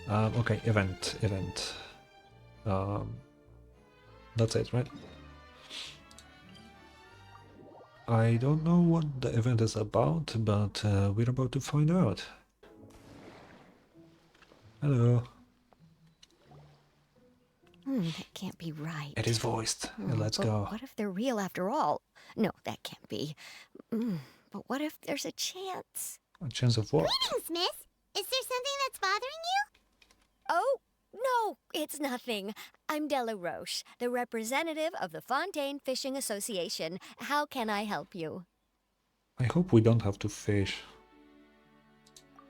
Okay, event. Um, that's it, right? I don't know what the event is about, but we're about to find out. Hello. That can't be right. It is voiced. Let's But go. what if they're real after all? No, that can't be. Mm, but what if there's a chance? A chance of what? Greetings, miss. Is there something that's bothering you? Oh, no, it's nothing. I'm Della Roche, the representative of the Fontaine Fishing Association. How can I help you? I hope we don't have to fish.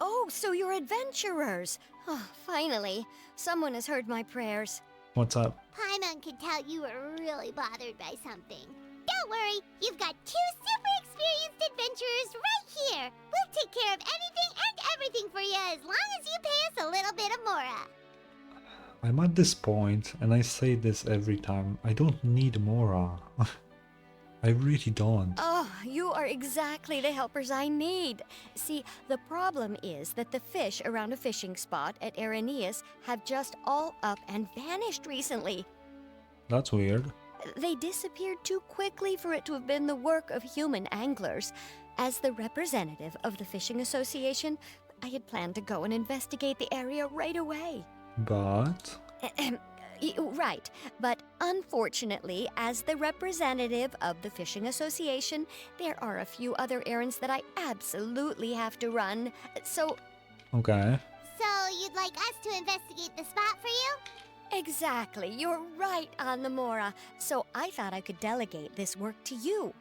Oh, so you're adventurers. Oh, finally, someone has heard my prayers. What's up? Paimon could tell you were really bothered by something. Don't worry, you've got two super experienced adventurers right here. We'll take care of anything and everything for you as long as you pay us a little bit of mora. I'm at this point, and I say this every time, I don't need Mora. I really don't. Oh, you are exactly the helpers I need. See, the problem is that the fish around a fishing spot at Irenaeus have just all up and vanished recently. That's weird. They disappeared too quickly for it to have been the work of human anglers. As the representative of the Fishing Association, I had planned to go and investigate the area right away. But... Ahem. Right, but unfortunately, as the representative of the Fishing Association, there are a few other errands that I absolutely have to run. So, okay. So, you'd like us to investigate the spot for you? exactly, you're right on the Mora. So I thought I could delegate this work to you.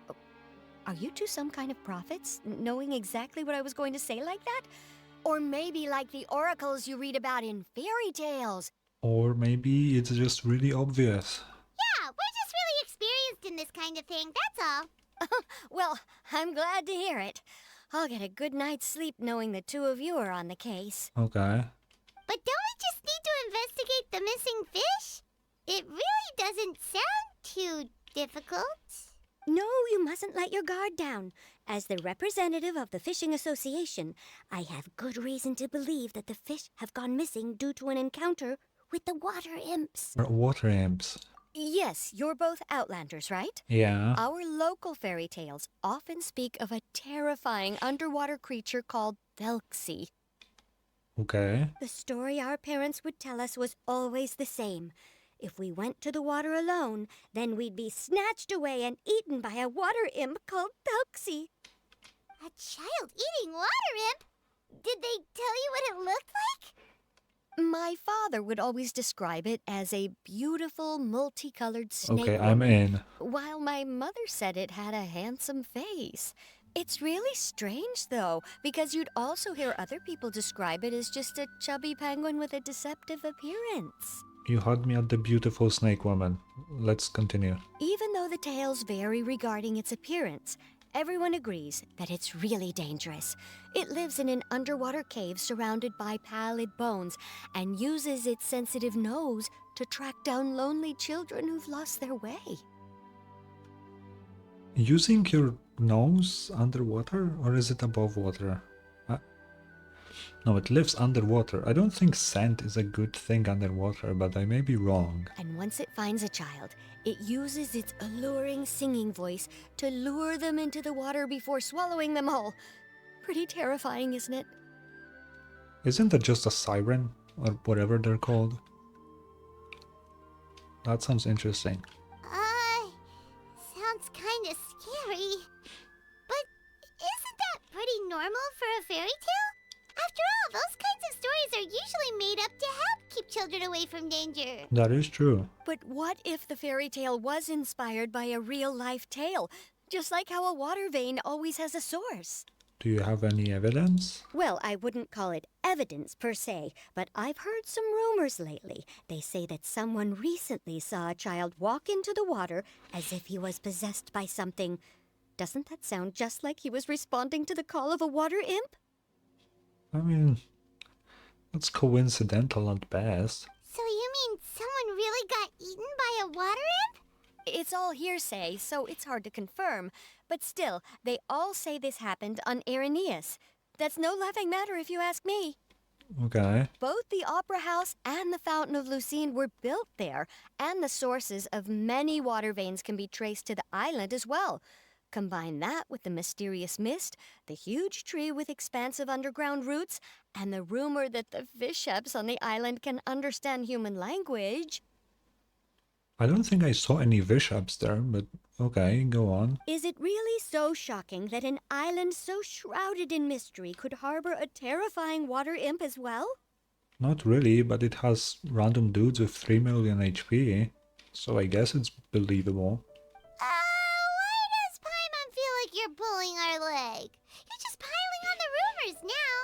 Are you two some kind of prophets, knowing exactly what I was going to say like that? Or maybe like the oracles you read about in fairy tales? Or maybe it's just really obvious. Yeah, we're just really experienced in this kind of thing, that's all. Well, I'm glad to hear it. I'll get a good night's sleep knowing the two of you are on the case. Okay. But don't we just need to investigate the missing fish? It really doesn't sound too difficult. No, you mustn't let your guard down. As the representative of the Fishing Association, I have good reason to believe that the fish have gone missing due to an encounter with the water imps. Water imps. Yes, you're both Outlanders, right? Yeah. Our local fairy tales often speak of a terrifying underwater creature called Thelxie. Okay. The story our parents would tell us was always the same. If we went to the water alone, then we'd be snatched away and eaten by a water imp called Thelxie. A child eating water imp? Did they tell you what it looked like? My father would always describe it as a beautiful, multicolored snake Okay, I'm woman, in. while my mother said it had a handsome face. It's really strange, though, because you'd also hear other people describe it as just a chubby penguin with a deceptive appearance. You had me at the beautiful snake woman. Let's continue. Even though the tales vary regarding its appearance, everyone agrees that it's really dangerous. It lives in an underwater cave surrounded by pallid bones and uses its sensitive nose to track down lonely children who've lost their way. Using your nose underwater, or is it above water? No, it lives underwater. I don't think scent is a good thing underwater, but I may be wrong. And once it finds a child, it uses its alluring singing voice to lure them into the water before swallowing them all. Pretty terrifying, isn't it? Isn't that just a siren? Or whatever they're called? That sounds interesting. Sounds kinda scary. But isn't that pretty normal for a fairy tale? After all, those kinds of stories are usually made up to help keep children away from danger. That is true. But what if the fairy tale was inspired by a real-life tale? Just like how a water vein always has a source. Do you have any evidence? Well, I wouldn't call it evidence per se, but I've heard some rumors lately. They say that someone recently saw a child walk into the water as if he was possessed by something. Doesn't that sound just like he was responding to the call of a water imp? I mean, that's coincidental at best. So you mean someone really got eaten by a water imp? It's all hearsay, so it's hard to confirm. But still, they all say this happened on Irenaeus. That's no laughing matter if you ask me. Okay. Both the Opera House and the Fountain of Lucine were built there, and the sources of many water veins can be traced to the island as well. Combine that with the mysterious mist, the huge tree with expansive underground roots, and the rumor that the fish ships on the island can understand human language. I don't think I saw any bishops there, but okay, go on. Is it really so shocking that an island so shrouded in mystery could harbor a terrifying water imp as well? Not really, but it has random dudes with 3 million HP, so I guess it's believable. Why does Paimon feel like you're pulling our leg? You're just piling on the rumors now.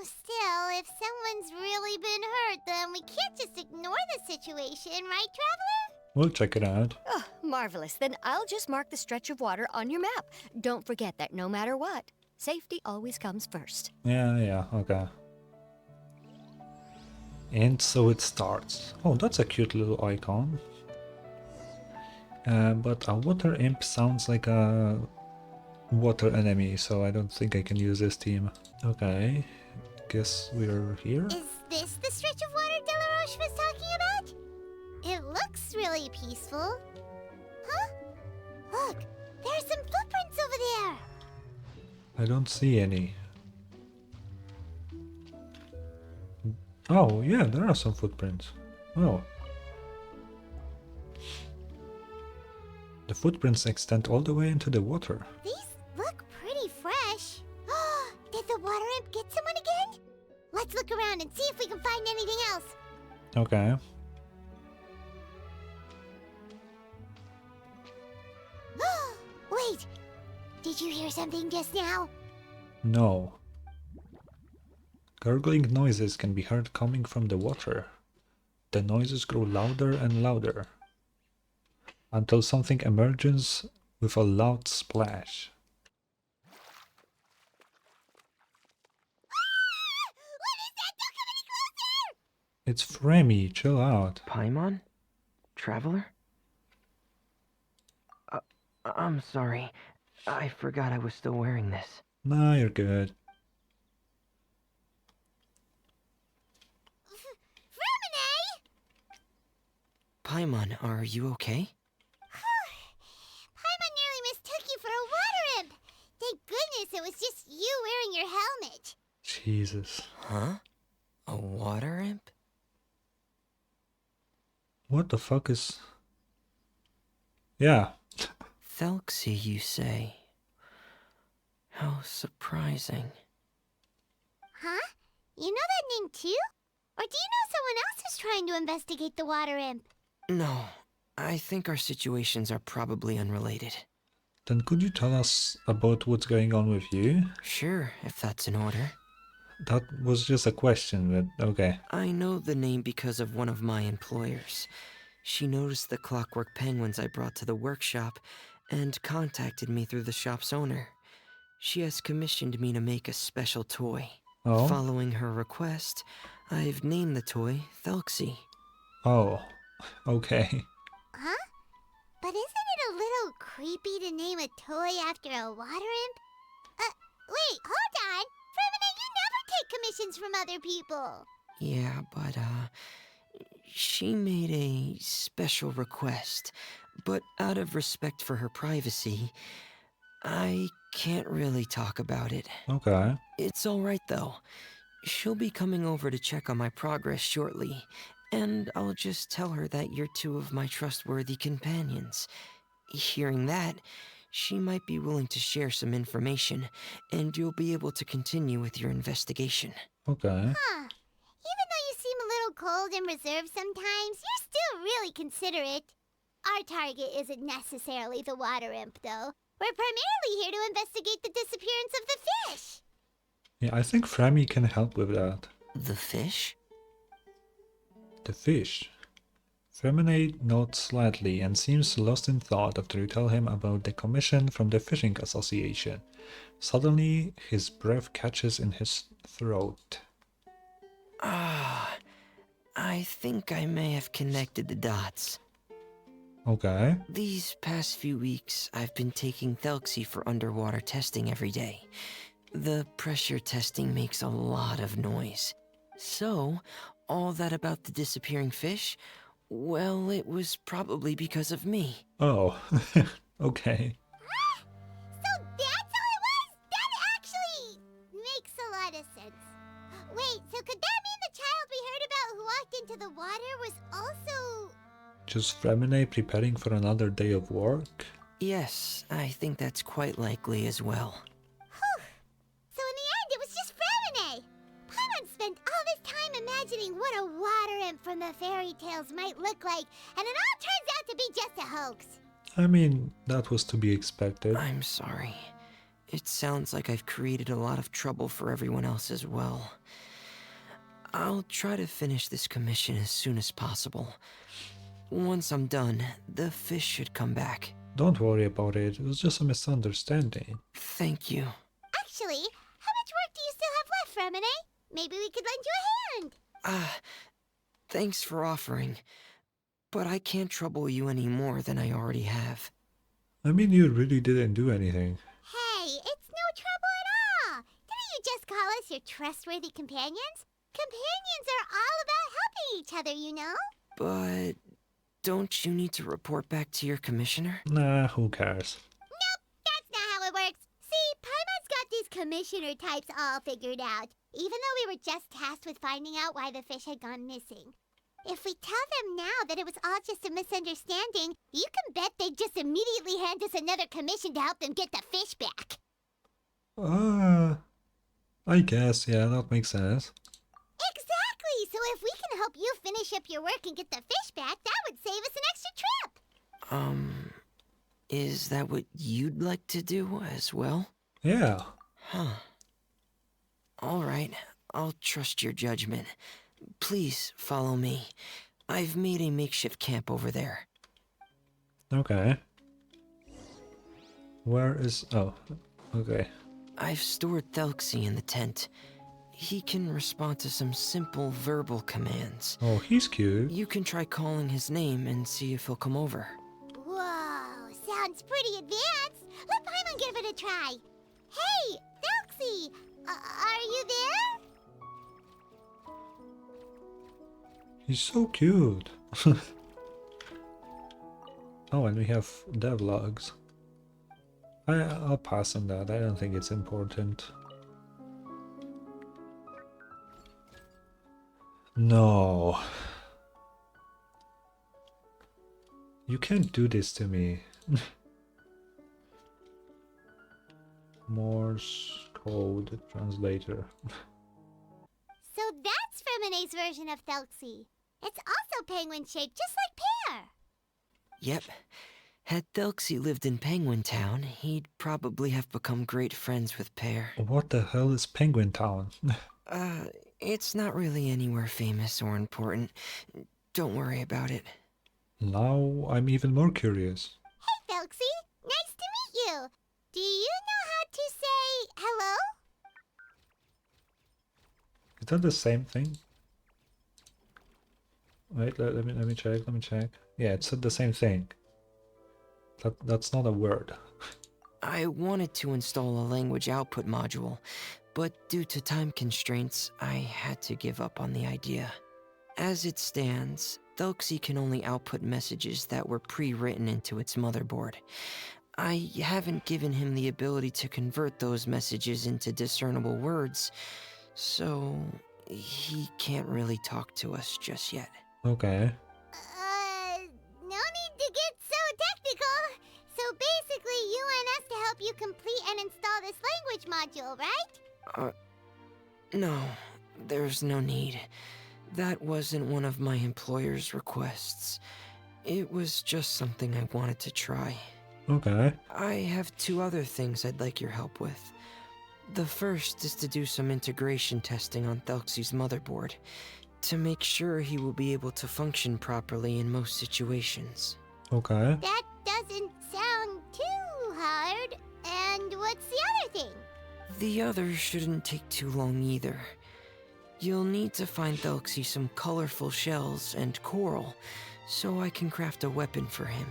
Still, if someone's really been hurt, then we can't just ignore the situation, right, Traveler? We'll check it out. Oh, marvelous. Then I'll just mark the stretch of water on your map. Don't forget that no matter what, safety always comes first. Yeah, okay. And so it starts. Oh, that's a cute little icon. But a water imp sounds like a water enemy, so I don't think I can use this team. Okay, guess we're here. Is this the stretch of water Delaroche was talking about? It looks really peaceful. Huh? Look, there are some footprints over there. I don't see any. Oh, yeah, there are some footprints. Oh. The footprints extend all the way into the water. These look pretty fresh. Did the water imp get someone again? Let's look around and see if we can find anything else. Okay. Wait, did you hear something just now? No. Gurgling noises can be heard coming from the water. The noises grow louder and louder until something emerges with a loud splash. What is that? Don't come any closer! It's Fremy, chill out. Paimon? Traveler? I'm sorry. I forgot I was still wearing this. Nah, you're good. Paimon, are you okay? Paimon nearly mistook you for a water imp. Thank goodness it was just you wearing your helmet. Jesus. Huh? A water imp? What the fuck is... Yeah. Thelxie, you say? How surprising. Huh? You know that name too? Or do you know someone else is trying to investigate the water imp? No, I think our situations are probably unrelated. Then could you tell us about what's going on with you? Sure, if that's in order. That was just a question, but okay. I know the name because of one of my employers. She noticed the clockwork penguins I brought to the workshop and contacted me through the shop's owner. She has commissioned me to make a special toy. Oh? Following her request, I've named the toy Thelxie. Oh. Okay. Huh? But isn't it a little creepy to name a toy after a water imp? Wait, hold on! Fremina, you never take commissions from other people! Yeah, but, she made a special request, but out of respect for her privacy, I can't really talk about it. Okay. It's alright though. She'll be coming over to check on my progress shortly, and I'll just tell her that you're two of my trustworthy companions. Hearing that, she might be willing to share some information, and you'll be able to continue with your investigation. Okay. Huh. Even though you seem a little cold and reserved sometimes, you're still really considerate. Our target isn't necessarily the water imp, though. We're primarily here to investigate the disappearance of the fish. Yeah, I think Fremy can help with that. The fish? The fish. Fremenade nods slightly and seems lost in thought after you tell him about the commission from the Fishing Association. Suddenly, his breath catches in his throat. Ah, I think I may have connected the dots. Okay. These past few weeks, I've been taking Thelxie for underwater testing every day. The pressure testing makes a lot of noise. So, all that about the disappearing fish? Well, it was probably because of me. Oh, okay. So that's how it was? That actually makes a lot of sense. Wait, so could that mean the child we heard about who walked into the water was also... Just Fremine preparing for another day of work? Yes, I think that's quite likely as well. So in the end, it was just Fremine! Paimon spent all this time imagining what a water imp from the fairy tales might look like, and it all turns out to be just a hoax. I mean, that was to be expected. I'm sorry. It sounds like I've created a lot of trouble for everyone else as well. I'll try to finish this commission as soon as possible. Once I'm done, the fish should come back. Don't worry about it, it was just a misunderstanding. Thank you. Actually, how much work do you still have left, Fremine? Maybe we could lend you a hand. Thanks for offering. But I can't trouble you any more than I already have. I mean, you really didn't do anything. Hey, it's no trouble at all. Didn't you just call us your trustworthy companions? Companions are all about helping each other, you know? But don't you need to report back to your commissioner? Nah, who cares? Nope, that's not how it works. See, Paimon's got these commissioner types all figured out, even though we were just tasked with finding out why the fish had gone missing. If we tell them now that it was all just a misunderstanding, you can bet they'd just immediately hand us another commission to help them get the fish back. I guess, yeah, that makes sense. Exactly! So if we can help you finish up your work and get the fish back, that would save us an extra trip! Is that what you'd like to do as well? Yeah. Huh. Alright, I'll trust your judgment. Please follow me. I've made a makeshift camp over there. Okay. Where is... oh, okay. I've stored Thelxie in the tent. He can respond to some simple verbal commands. Oh, he's cute. You can try calling his name and see if he'll come over. Whoa, sounds pretty advanced. Let Paimon give it a try. Hey, Thelxie, are you there? He's so cute. Oh, and we have devlogs. I'll pass on that. I don't think it's important. No. You can't do this to me. Morse code translator. So that's Fremine's version of Thelxie. It's also penguin-shaped, just like Pear. Yep. Had Thelxie lived in Penguin Town, he'd probably have become great friends with Pear. What the hell is Penguin Town? It's not really anywhere famous or important. Don't worry about it. Now I'm even more curious. Hey, Thelxie, nice to meet you. Do you know how to say hello? Is that the same thing? Wait, let me check, Yeah, it's the same thing. That's not a word. I wanted to install a language output module, but due to time constraints, I had to give up on the idea. As it stands, Thelxie can only output messages that were pre-written into its motherboard. I haven't given him the ability to convert those messages into discernible words, so he can't really talk to us just yet. Okay. No need to get so technical. So basically, you want us to help you complete and install this language module, right? No, there's no need. That wasn't one of my employer's requests. It was just something I wanted to try. Okay. I have two other things I'd like your help with. The first is to do some integration testing on Thelxie's motherboard, to make sure he will be able to function properly in most situations. Okay. That doesn't sound too hard. And what's the other thing? The other shouldn't take too long either. You'll need to find Thelxie some colorful shells and coral, so I can craft a weapon for him.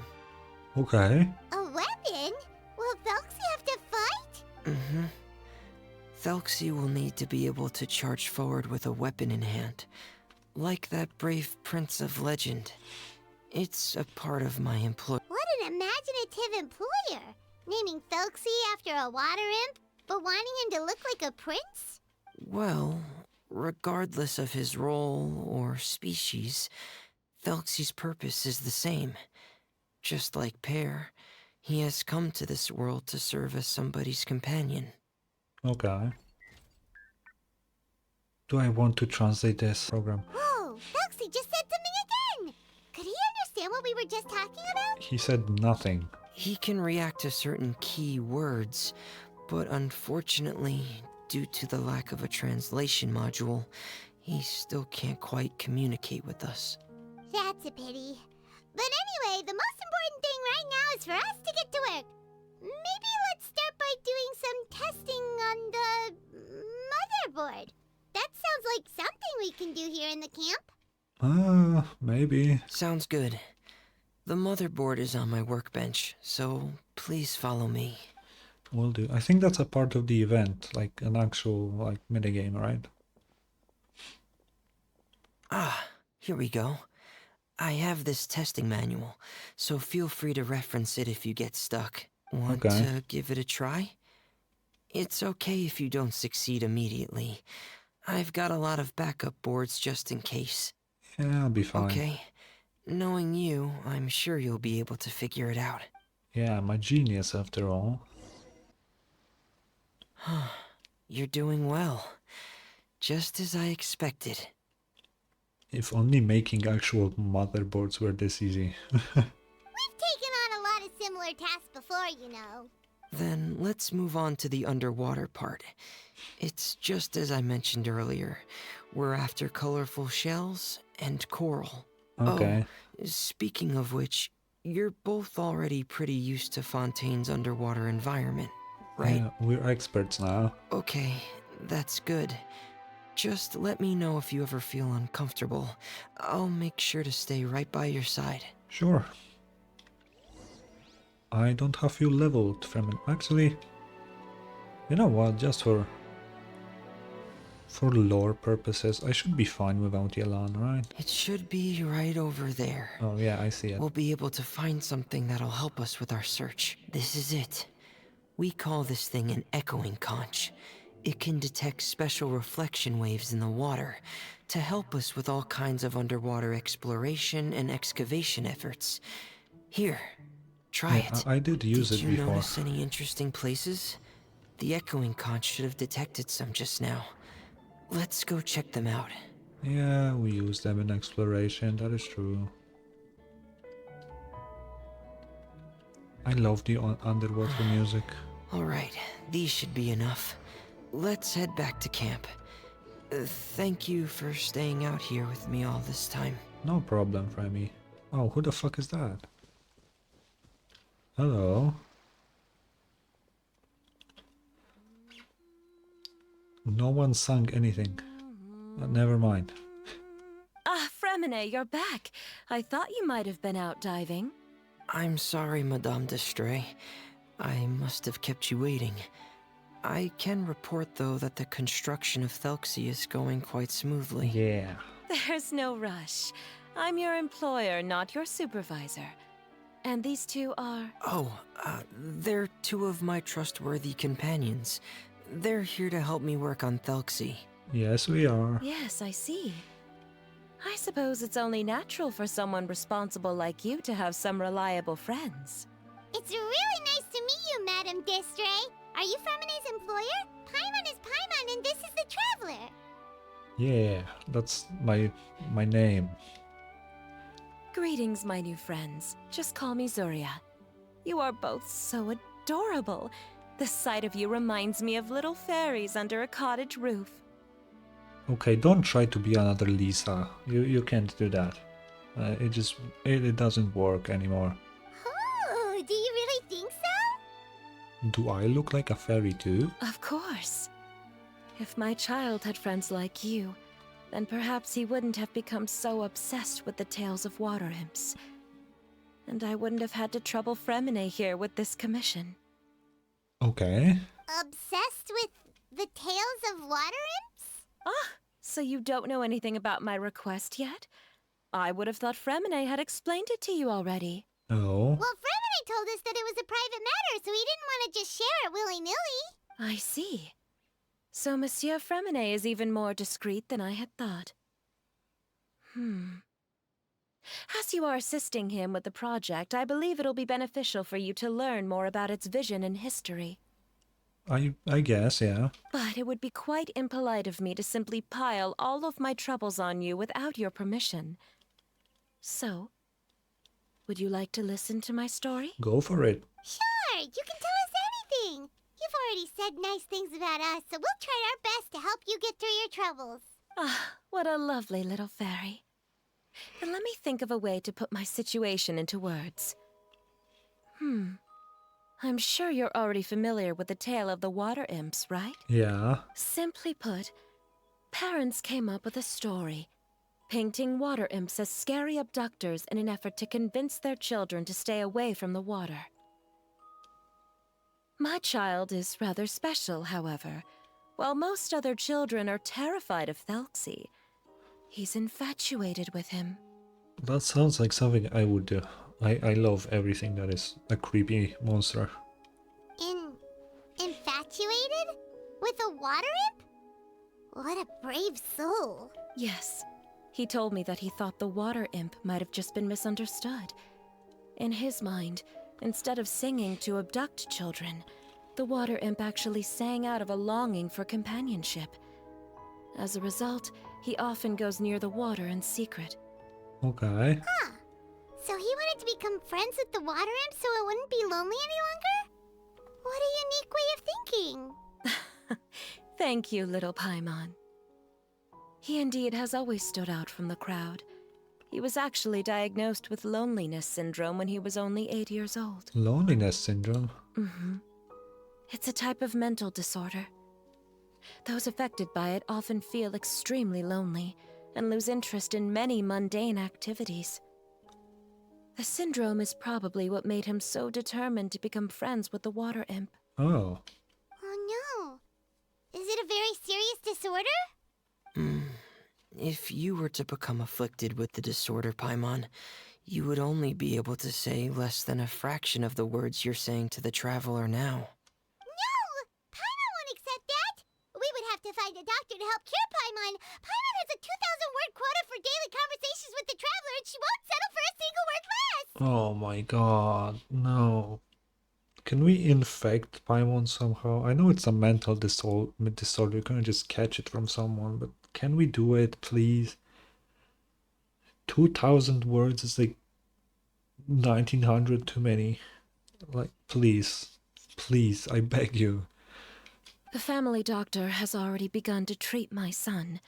Okay. A weapon? Will Thelxie have to fight? Mm-hmm. Thelxie will need to be able to charge forward with a weapon in hand, like that brave prince of legend. It's a part of my employ. What an imaginative employer! Naming Thelxie after a water imp, but wanting him to look like a prince? Well, regardless of his role or species, Thelxie's purpose is the same. Just like Pear, he has come to this world to serve as somebody's companion. Okay. Do I want to translate this program? Whoa, Thelxie just said something again! Could he understand what we were just talking about? He said nothing. He can react to certain key words, but unfortunately, due to the lack of a translation module, he still can't quite communicate with us. That's a pity. But anyway, the most important thing right now is for us to get to work. Maybe let's start by doing some testing on the motherboard. That sounds like something we can do here in the camp. Maybe. Sounds good. The motherboard is on my workbench, so please follow me. Will do. I think that's a part of the event, like an actual like minigame, right? Ah, here we go. I have this testing manual, so feel free to reference it if you get stuck. Want Okay. to give it a try? It's okay if you don't succeed immediately. I've got a lot of backup boards just in case. Yeah, I'll be fine. Okay. Knowing you, I'm sure you'll be able to figure it out. Yeah, I'm a genius after all. You're doing well. Just as I expected. If only making actual motherboards were this easy. We've taken on a lot of similar tasks before, you know. Then let's move on to the underwater part. It's just as I mentioned earlier. We're after colorful shells and coral. Okay. Oh, speaking of which, you're both already pretty used to Fontaine's underwater environment, right? Yeah, we're experts now. Okay, that's good. Just let me know if you ever feel uncomfortable. I'll make sure to stay right by your side. Sure. I don't have you leveled from it. Actually, you know what? Just for lore purposes, I should be fine without Yelan, right? It should be right over there. Oh yeah, I see it. We'll be able to find something that'll help us with our search. This is it. We call this thing an echoing conch. It can detect special reflection waves in the water to help us with all kinds of underwater exploration and excavation efforts. Here, try Yeah, it. I did use Did it you before. notice any interesting places? The echoing conch should have detected some just now. Let's go check them out. Yeah, we use them in exploration, that is true. I love the underwater music. Alright, these should be enough. Let's head back to camp. Thank you for staying out here with me all this time. No problem, Remy. Oh, who the fuck is that? Hello? No one sung anything. Never mind. Ah, Fremine, you're back. I thought you might have been out diving. I'm sorry, Madame d'Estray. I must have kept you waiting. I can report, though, that the construction of Thelxie is going quite smoothly. Yeah. There's no rush. I'm your employer, not your supervisor. And these two are... They're two of my trustworthy companions. They're here to help me work on Thelxie. Yes, we are. Yes, I see. I suppose it's only natural for someone responsible like you to have some reliable friends. It's really nice to meet you, Madame d'Estray. Are you Fremine's employer? Paimon is Paimon, and this is the Traveler. Yeah, that's my name. Greetings, my new friends. Just call me Zuria. You are both so adorable. The sight of you reminds me of little fairies under a cottage roof. Okay, don't try to be another Lisa. You can't do that. It doesn't work anymore. Oh, do you really think so? Do I look like a fairy too? Of course. If my child had friends like you, then perhaps he wouldn't have become so obsessed with the tales of water imps. And I wouldn't have had to trouble Fremine here with this commission. Okay. Obsessed with The tales of water imps? Ah, so you don't know anything about my request yet? I would have thought Fremine had explained it to you already. Oh. Well, Fremini told us that it was a private matter, so he didn't want to just share it willy-nilly. I see. So Monsieur Fremine is even more discreet than I had thought. As you are assisting him with the project, I believe it'll be beneficial for you to learn more about its vision and history. I guess, yeah. But it would be quite impolite of me to simply pile all of my troubles on you without your permission. So, would you like to listen to my story? Go for it. Sure, you can tell us anything. You've already said nice things about us, so we'll try our best to help you get through your troubles. Ah, what a lovely little fairy. And let me think of a way to put my situation into words. I'm sure you're already familiar with the tale of the water imps, right? Yeah. Simply put, parents came up with a story, painting water imps as scary abductors in an effort to convince their children to stay away from the water. My child is rather special, however. While most other children are terrified of Thelxie, he's infatuated with him. That sounds like something I would do. I love everything that is a creepy monster. Infatuated? With a water imp? What a brave soul. Yes, he told me that he thought the water imp might have just been misunderstood. In his mind, instead of singing to abduct children, the water imp actually sang out of a longing for companionship. As a result, he often goes near the water in secret. Okay. So he wanted to become friends with the water imp so it wouldn't be lonely any longer? What a unique way of thinking. Thank you, little Paimon. He indeed has always stood out from the crowd. He was actually diagnosed with loneliness syndrome when he was only 8 years old. Loneliness syndrome. It's a type of mental disorder. Those affected by it often feel extremely lonely and lose interest in many mundane activities. The syndrome is probably what made him so determined to become friends with the water imp. Oh. Oh no. Is it a very serious disorder? If you were to become afflicted with the disorder, Paimon, you would only be able to say less than a fraction of the words you're saying to the traveler now. No! Paimon won't accept that! We would have to find a doctor to help cure Paimon. Paimon has a 2,000-word quota for daily conversations with the traveler, and she won't settle for a single word less! Oh my god. No. Can we infect Paimon somehow? I know it's a mental disorder. You can't just catch it from someone, but can we do it, please? 2,000 words is like 1,900 too many. Like, please. Please, I beg you. The family doctor has already begun to treat my son,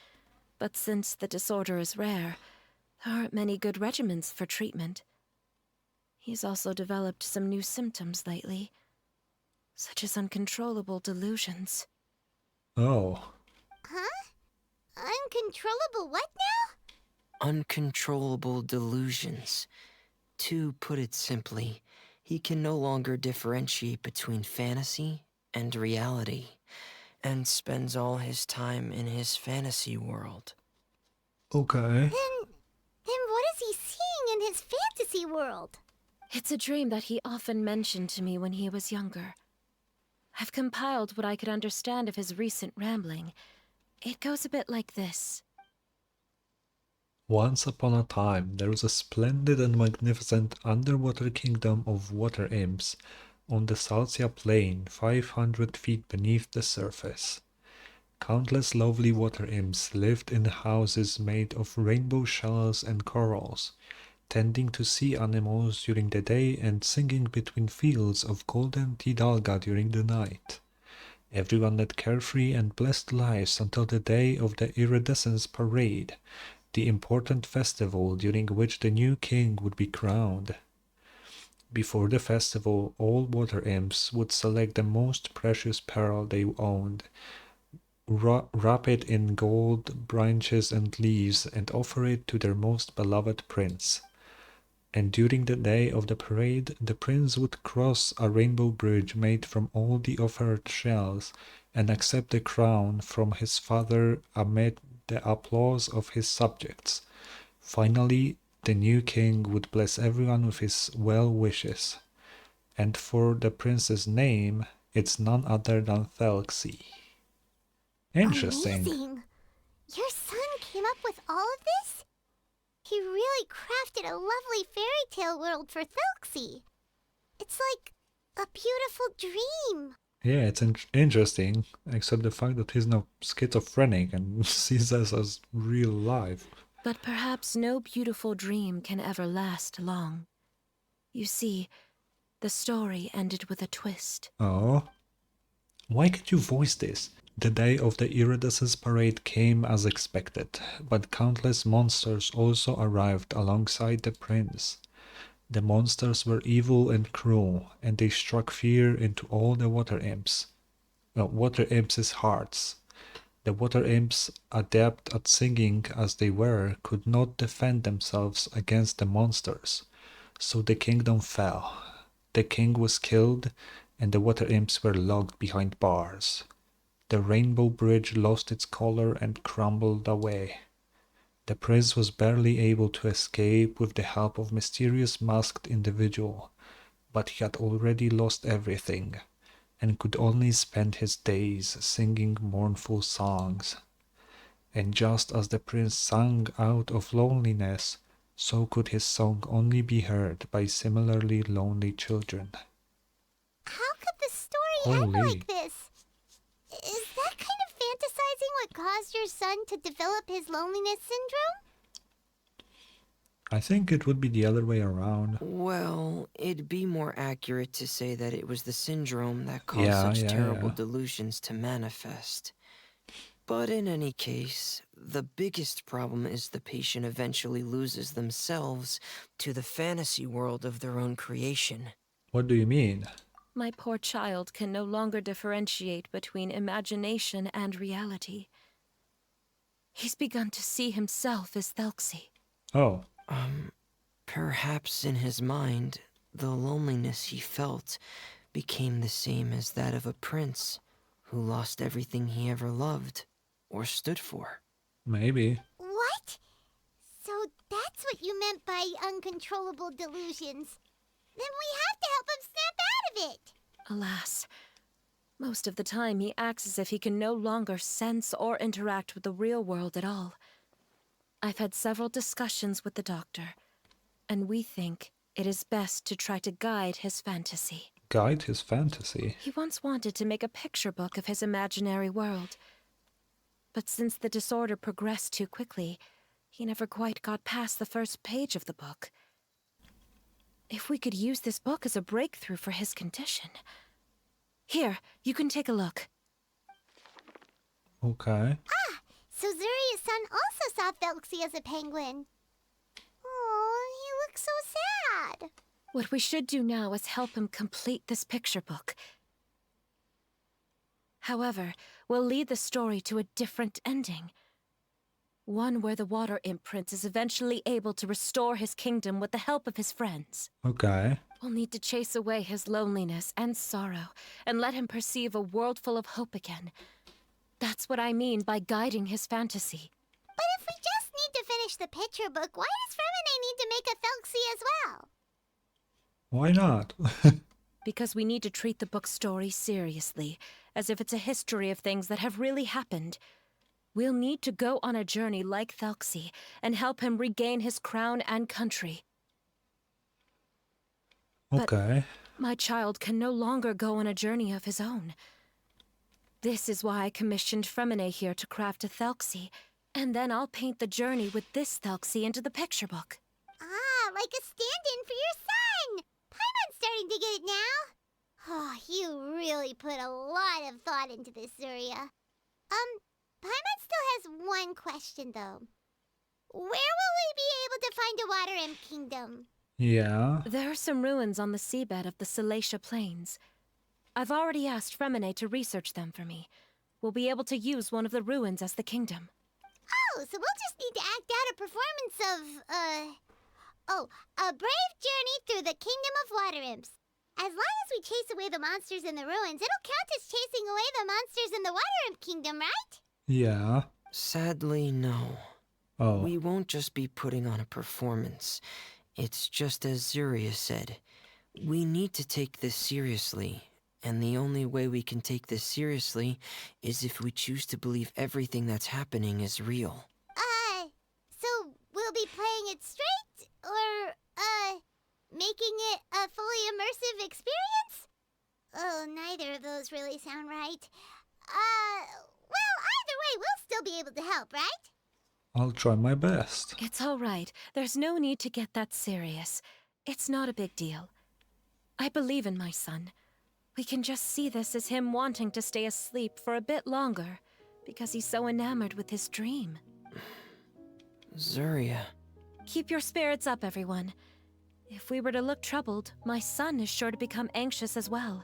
but since the disorder is rare, there aren't many good regimens for treatment. He's also developed some new symptoms lately, such as uncontrollable delusions. Oh. Huh? Uncontrollable what now? Uncontrollable delusions. To put it simply, he can no longer differentiate between fantasy and reality, and spends all his time in his fantasy world. Okay. Then what is he seeing in his fantasy world? It's a dream that he often mentioned to me when he was younger. I've compiled what I could understand of his recent rambling. It goes a bit like this. Once upon a time, there was a splendid and magnificent underwater kingdom of water imps on the Thelxie plain, 500 feet beneath the surface. Countless lovely water imps lived in houses made of rainbow shells and corals, tending to sea animals during the day and singing between fields of golden tidalga during the night. Everyone led carefree and blessed lives until the day of the Iridescence Parade, the important festival during which the new king would be crowned. Before the festival, all water imps would select the most precious pearl they owned, wrap it in gold branches and leaves, and offer it to their most beloved prince. And during the day of the parade, the prince would cross a rainbow bridge made from all the offered shells and accept the crown from his father amid the applause of his subjects. Finally, the new king would bless everyone with his well wishes. And for the prince's name, it's none other than Thelxie. Interesting. Amazing! Your son came up with all of this? He really crafted a lovely fairy tale world for Thelxie. It's like a beautiful dream. Yeah, it's interesting, except the fact that he's now schizophrenic and sees us as real life. But perhaps no beautiful dream can ever last long. You see, the story ended with a twist. Oh? Why can't you voice this? The day of the iridescence parade came as expected, but countless monsters also arrived alongside the prince. The monsters were evil and cruel, and they struck fear into all the water imps. Water imps' hearts. The water imps, adept at singing as they were, could not defend themselves against the monsters, so the kingdom fell. The king was killed, and the water imps were locked behind bars. The rainbow bridge lost its color and crumbled away. The prince was barely able to escape with the help of a mysterious masked individual, but he had already lost everything, and could only spend his days singing mournful songs. And just as the prince sang out of loneliness, so could his song only be heard by similarly lonely children. How could the story end Holy. like this? Is that kind of fantasizing what caused your son to develop his loneliness syndrome? I think it would be the other way around. Well, it'd be more accurate to say that it was the syndrome that caused Yeah, such yeah, terrible yeah. delusions to manifest. But in any case, the biggest problem is the patient eventually loses themselves to the fantasy world of their own creation. What do you mean? My poor child can no longer differentiate between imagination and reality. He's begun to see himself as Thelxie. Oh, Perhaps in his mind, the loneliness he felt became the same as that of a prince who lost everything he ever loved or stood for. maybe. What? So that's what you meant by uncontrollable delusions. Then we have to help him snap out of it. Alas, most of the time he acts as if he can no longer sense or interact with the real world at all. I've had several discussions with the doctor, and we think it is best to try to guide his fantasy. Guide his fantasy. He once wanted to make a picture book of his imaginary world. But since the disorder progressed too quickly, he never quite got past the first page of the book. If we could use this book as a breakthrough for his condition. Here, you can take a look. Okay. So Zuria's son also saw Thelxie as a penguin. Oh, he looks so sad. What we should do now is help him complete this picture book. However, we'll lead the story to a different ending. One where the water imp prince is eventually able to restore his kingdom with the help of his friends. Okay. We'll need to chase away his loneliness and sorrow, and let him perceive a world full of hope again. That's what I mean by guiding his fantasy. But if we just need to finish the picture book, why does Fremine need to make a Thelxie as well? Why not? Because we need to treat the book's story seriously, as if it's a history of things that have really happened. We'll need to go on a journey like Thelxie, and help him regain his crown and country. Okay. My child can no longer go on a journey of his own. This is why I commissioned Fremine here to craft a Thelxie, and then I'll paint the journey with this Thelxie into the picture book. Ah, like a stand-in for your son! Paimon's starting to get it now. Oh, you really put a lot of thought into this, Zuria. Paimon still has one question, though. Where will we be able to find a water imp kingdom? Yeah. There are some ruins on the seabed of the Salacia Plains. I've already asked Fremine to research them for me. We'll be able to use one of the ruins as the kingdom. Oh, so we'll just need to act out a performance of, Oh, a brave journey through the kingdom of water imps. As long as we chase away the monsters in the ruins, it'll count as chasing away the monsters in the water imp kingdom, right? Yeah. Sadly, no. Oh. We won't just be putting on a performance. It's just as Zuria said. We need to take this seriously. And the only way we can take this seriously is if we choose to believe everything that's happening is real. So we'll be playing it straight? Or, making it a fully immersive experience? Oh, neither of those really sound right. Well, either way, we'll still be able to help, right? I'll try my best. It's all right. There's no need to get that serious. It's not a big deal. I believe in my son. We can just see this as him wanting to stay asleep for a bit longer because he's so enamored with his dream. Zuria. Keep your spirits up, everyone. If we were to look troubled, my son is sure to become anxious as well.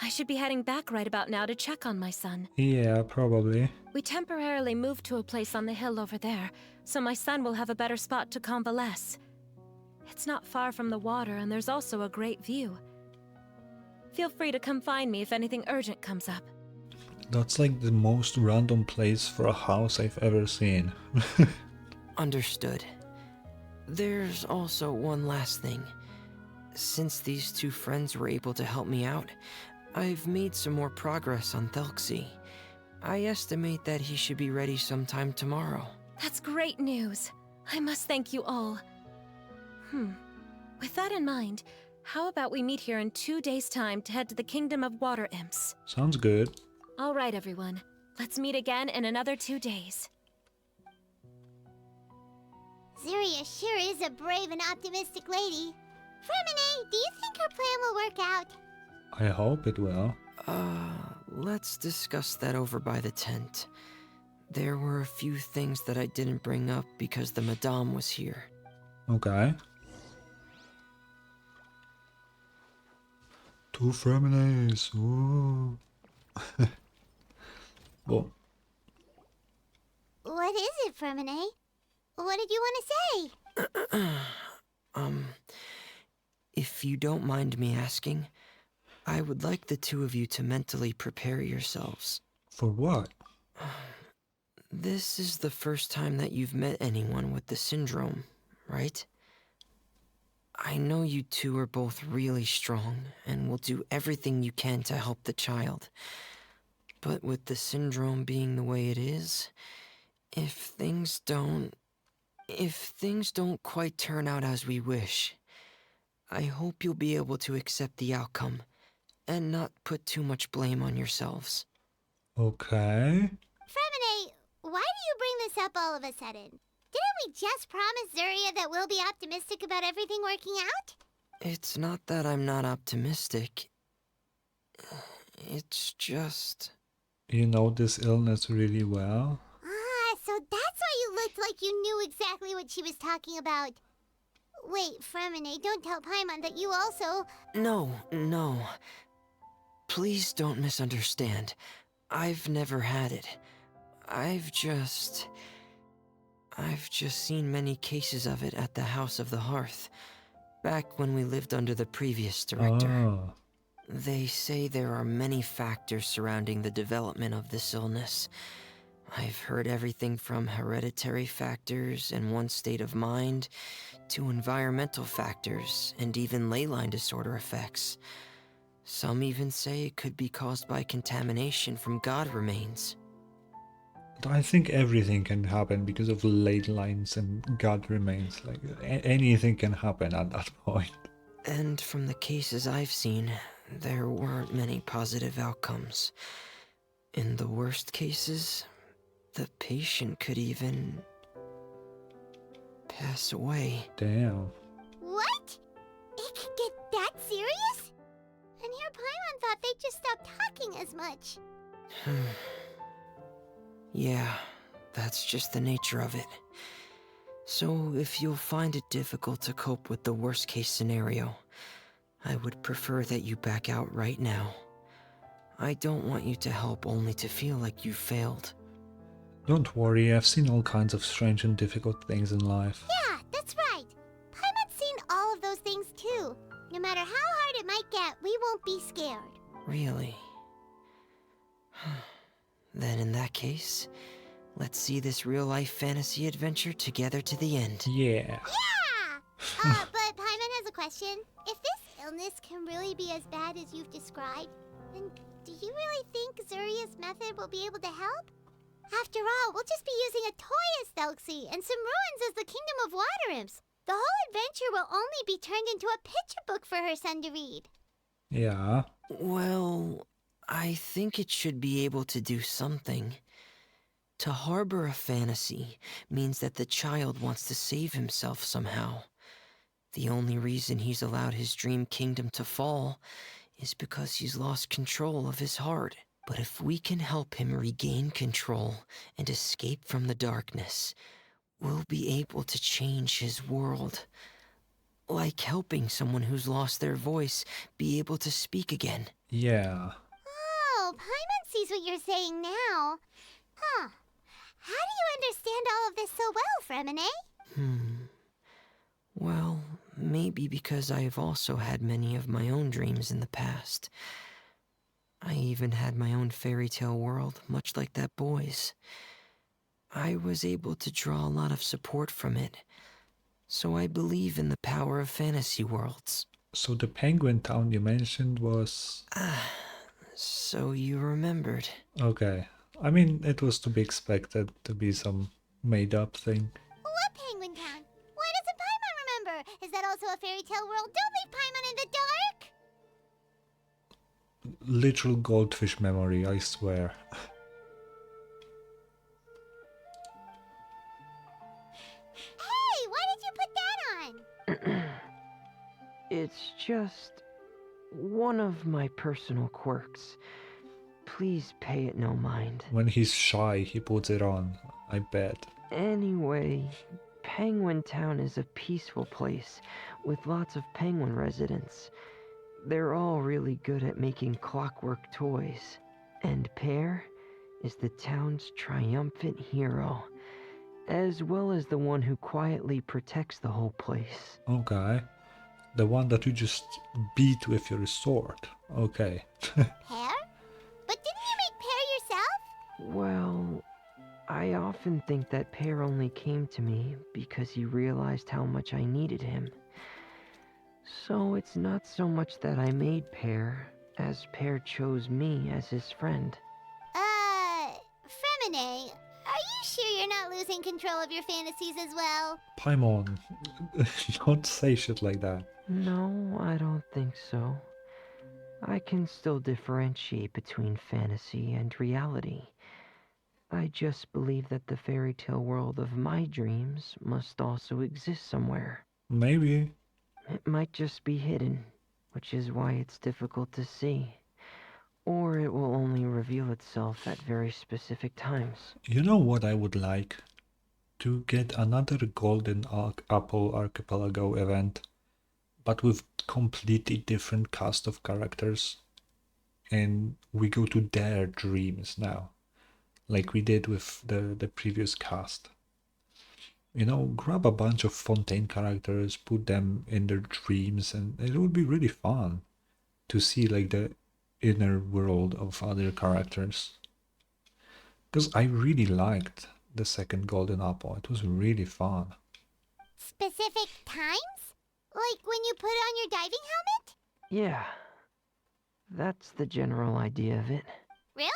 I should be heading back right about now to check on my son. Yeah, probably. We temporarily moved to a place on the hill over there, so my son will have a better spot to convalesce. It's not far from the water, and there's also a great view. Feel free to come find me if anything urgent comes up. That's like the most random place for a house I've ever seen. Understood. There's also one last thing. Since these two friends were able to help me out, I've made some more progress on Thelxie. I estimate that he should be ready sometime tomorrow. That's great news. I must thank you all. With that in mind, how about we meet here in 2 days' time to head to the Kingdom of Water Imps? Sounds good. All right, everyone. Let's meet again in another 2 days. Zuria sure is a brave and optimistic lady. Fremine, do you think her plan will work out? I hope it will. Let's discuss that over by the tent. There were a few things that I didn't bring up because the Madame was here. Okay. Two Fremines. Ooh. Boom. What is it, Fremine? What did you want to say? If you don't mind me asking, I would like the two of you to mentally prepare yourselves. For what? This is the first time that you've met anyone with the syndrome, right? I know you two are both really strong and will do everything you can to help the child. But with the syndrome being the way it is, if things don't quite turn out as we wish, I hope you'll be able to accept the outcome and not put too much blame on yourselves. Okay. Fremine, why do you bring this up all of a sudden? Didn't we just promise Zuria that we'll be optimistic about everything working out? It's not that I'm not optimistic. It's just... You know this illness really well? So that's why you looked like you knew exactly what she was talking about. Wait, Fremine, don't tell Paimon that you also... No. Please don't misunderstand. I've never had it. I've just seen many cases of it at the House of the Hearth, back when we lived under the previous director. Oh. They say there are many factors surrounding the development of this illness. I've heard everything from hereditary factors and one's state of mind, to environmental factors and even ley line disorder effects. Some even say it could be caused by contamination from god remains. I think everything can happen because of ley lines and god remains. Like, anything can happen at that point. And from the cases I've seen, there weren't many positive outcomes. In the worst cases, the patient could even pass away. Damn. What? It could get that serious? And here Paimon thought they'd just stop talking as much. Yeah, that's just the nature of it. So if you'll find it difficult to cope with the worst case scenario, I would prefer that you back out right now. I don't want you to help only to feel like you failed. Don't worry, I've seen all kinds of strange and difficult things in life. Yeah, that's right. Paimon's seen all of those things too. No matter how hard it might get, we won't be scared. Really? Then in that case, let's see this real-life fantasy adventure together to the end. Yeah. Yeah! But Paimon has a question. If this illness can really be as bad as you've described, then do you really think Zuria's method will be able to help? After all, we'll just be using a toy as Thelxie and some ruins as the Kingdom of Water Imps. The whole adventure will only be turned into a picture book for her son to read. Yeah. Well, I think it should be able to do something. To harbor a fantasy means that the child wants to save himself somehow. The only reason he's allowed his dream kingdom to fall is because he's lost control of his heart. But if we can help him regain control and escape from the darkness, we'll be able to change his world. Like helping someone who's lost their voice be able to speak again. Yeah. Oh, Paimon sees what you're saying now. Huh. How do you understand all of this so well, Fremine? Well, maybe because I've also had many of my own dreams in the past. I even had my own fairy tale world, much like that boy's. I was able to draw a lot of support from it, so I believe in the power of fantasy worlds. So the penguin town you mentioned was... So you remembered. Okay. I mean, it was to be expected to be some made-up thing. What Penguin Town? Why doesn't Paimon remember? Is that also a fairy tale world? Don't leave Paimon in the dark! Literal goldfish memory, I swear. Hey, why did you put that on? It's just one of my personal quirks. Please pay it no mind. When he's shy, he puts it on, I bet. Anyway, Penguin Town is a peaceful place with lots of penguin residents. They're all really good at making clockwork toys. And Pear is the town's triumphant hero, as well as the one who quietly protects the whole place. Okay. The one that you just beat with your sword. Okay. Pear? But didn't you make Pear yourself? Well, I often think that Pear only came to me because he realized how much I needed him. So it's not so much that I made Pear, as Pear chose me as his friend. Fremine, are you sure you're not losing control of your fantasies as well? Paimon, don't say shit like that. No, I don't think so. I can still differentiate between fantasy and reality. I just believe that the fairy tale world of my dreams must also exist somewhere. Maybe. It might just be hidden, which is why it's difficult to see. Or it will only reveal itself at very specific times. You know what I would like? To get another Golden Apple Archipelago event, but with completely different cast of characters. And we go to their dreams now, like we did with the previous cast. You know, grab a bunch of Fontaine characters, put them in their dreams, and it would be really fun to see like the inner world of other characters. Because I really liked the second Golden Apple. It was really fun. Specific times? Like when you put on your diving helmet? Yeah, that's the general idea of it. Really?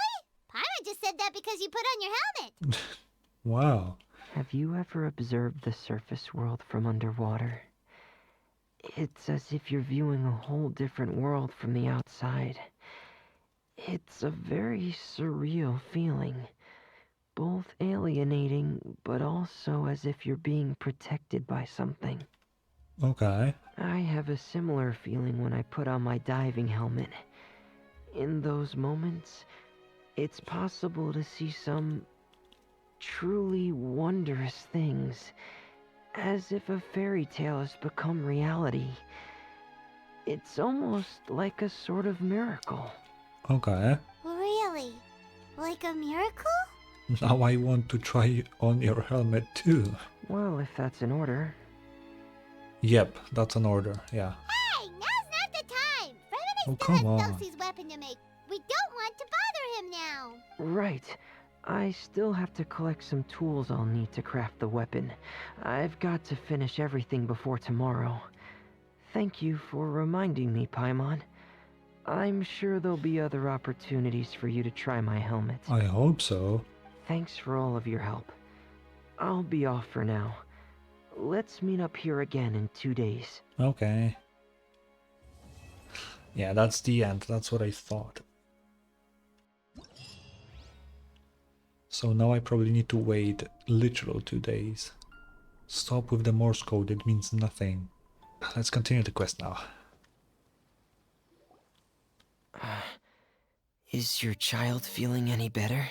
Paimon just said that because you put on your helmet. Wow. Have you ever observed the surface world from underwater? It's as if you're viewing a whole different world from the outside. It's a very surreal feeling. Both alienating, but also as if you're being protected by something. Okay. I have a similar feeling when I put on my diving helmet. In those moments, it's possible to see some truly wondrous things, as if a fairy tale has become reality. It's almost like a sort of miracle. Okay. Really? Like a miracle? Now I want to try on your helmet too. Well, if that's in order. Yep, that's an order, yeah. Hey, now's not the time! Fremen Oh, still come has on. Thelxie's weapon to make. We don't want to bother him now. Right. I still have to collect some tools I'll need to craft the weapon. I've got to finish everything before tomorrow. Thank you for reminding me, Paimon. I'm sure there'll be other opportunities for you to try my helmet. I hope so. Thanks for all of your help. I'll be off for now. Let's meet up here again in 2 days. Okay. Yeah, that's the end. That's what I thought. So now I probably need to wait literal 2 days. Stop with the Morse code, it means nothing. Let's continue the quest now. Is your child feeling any better?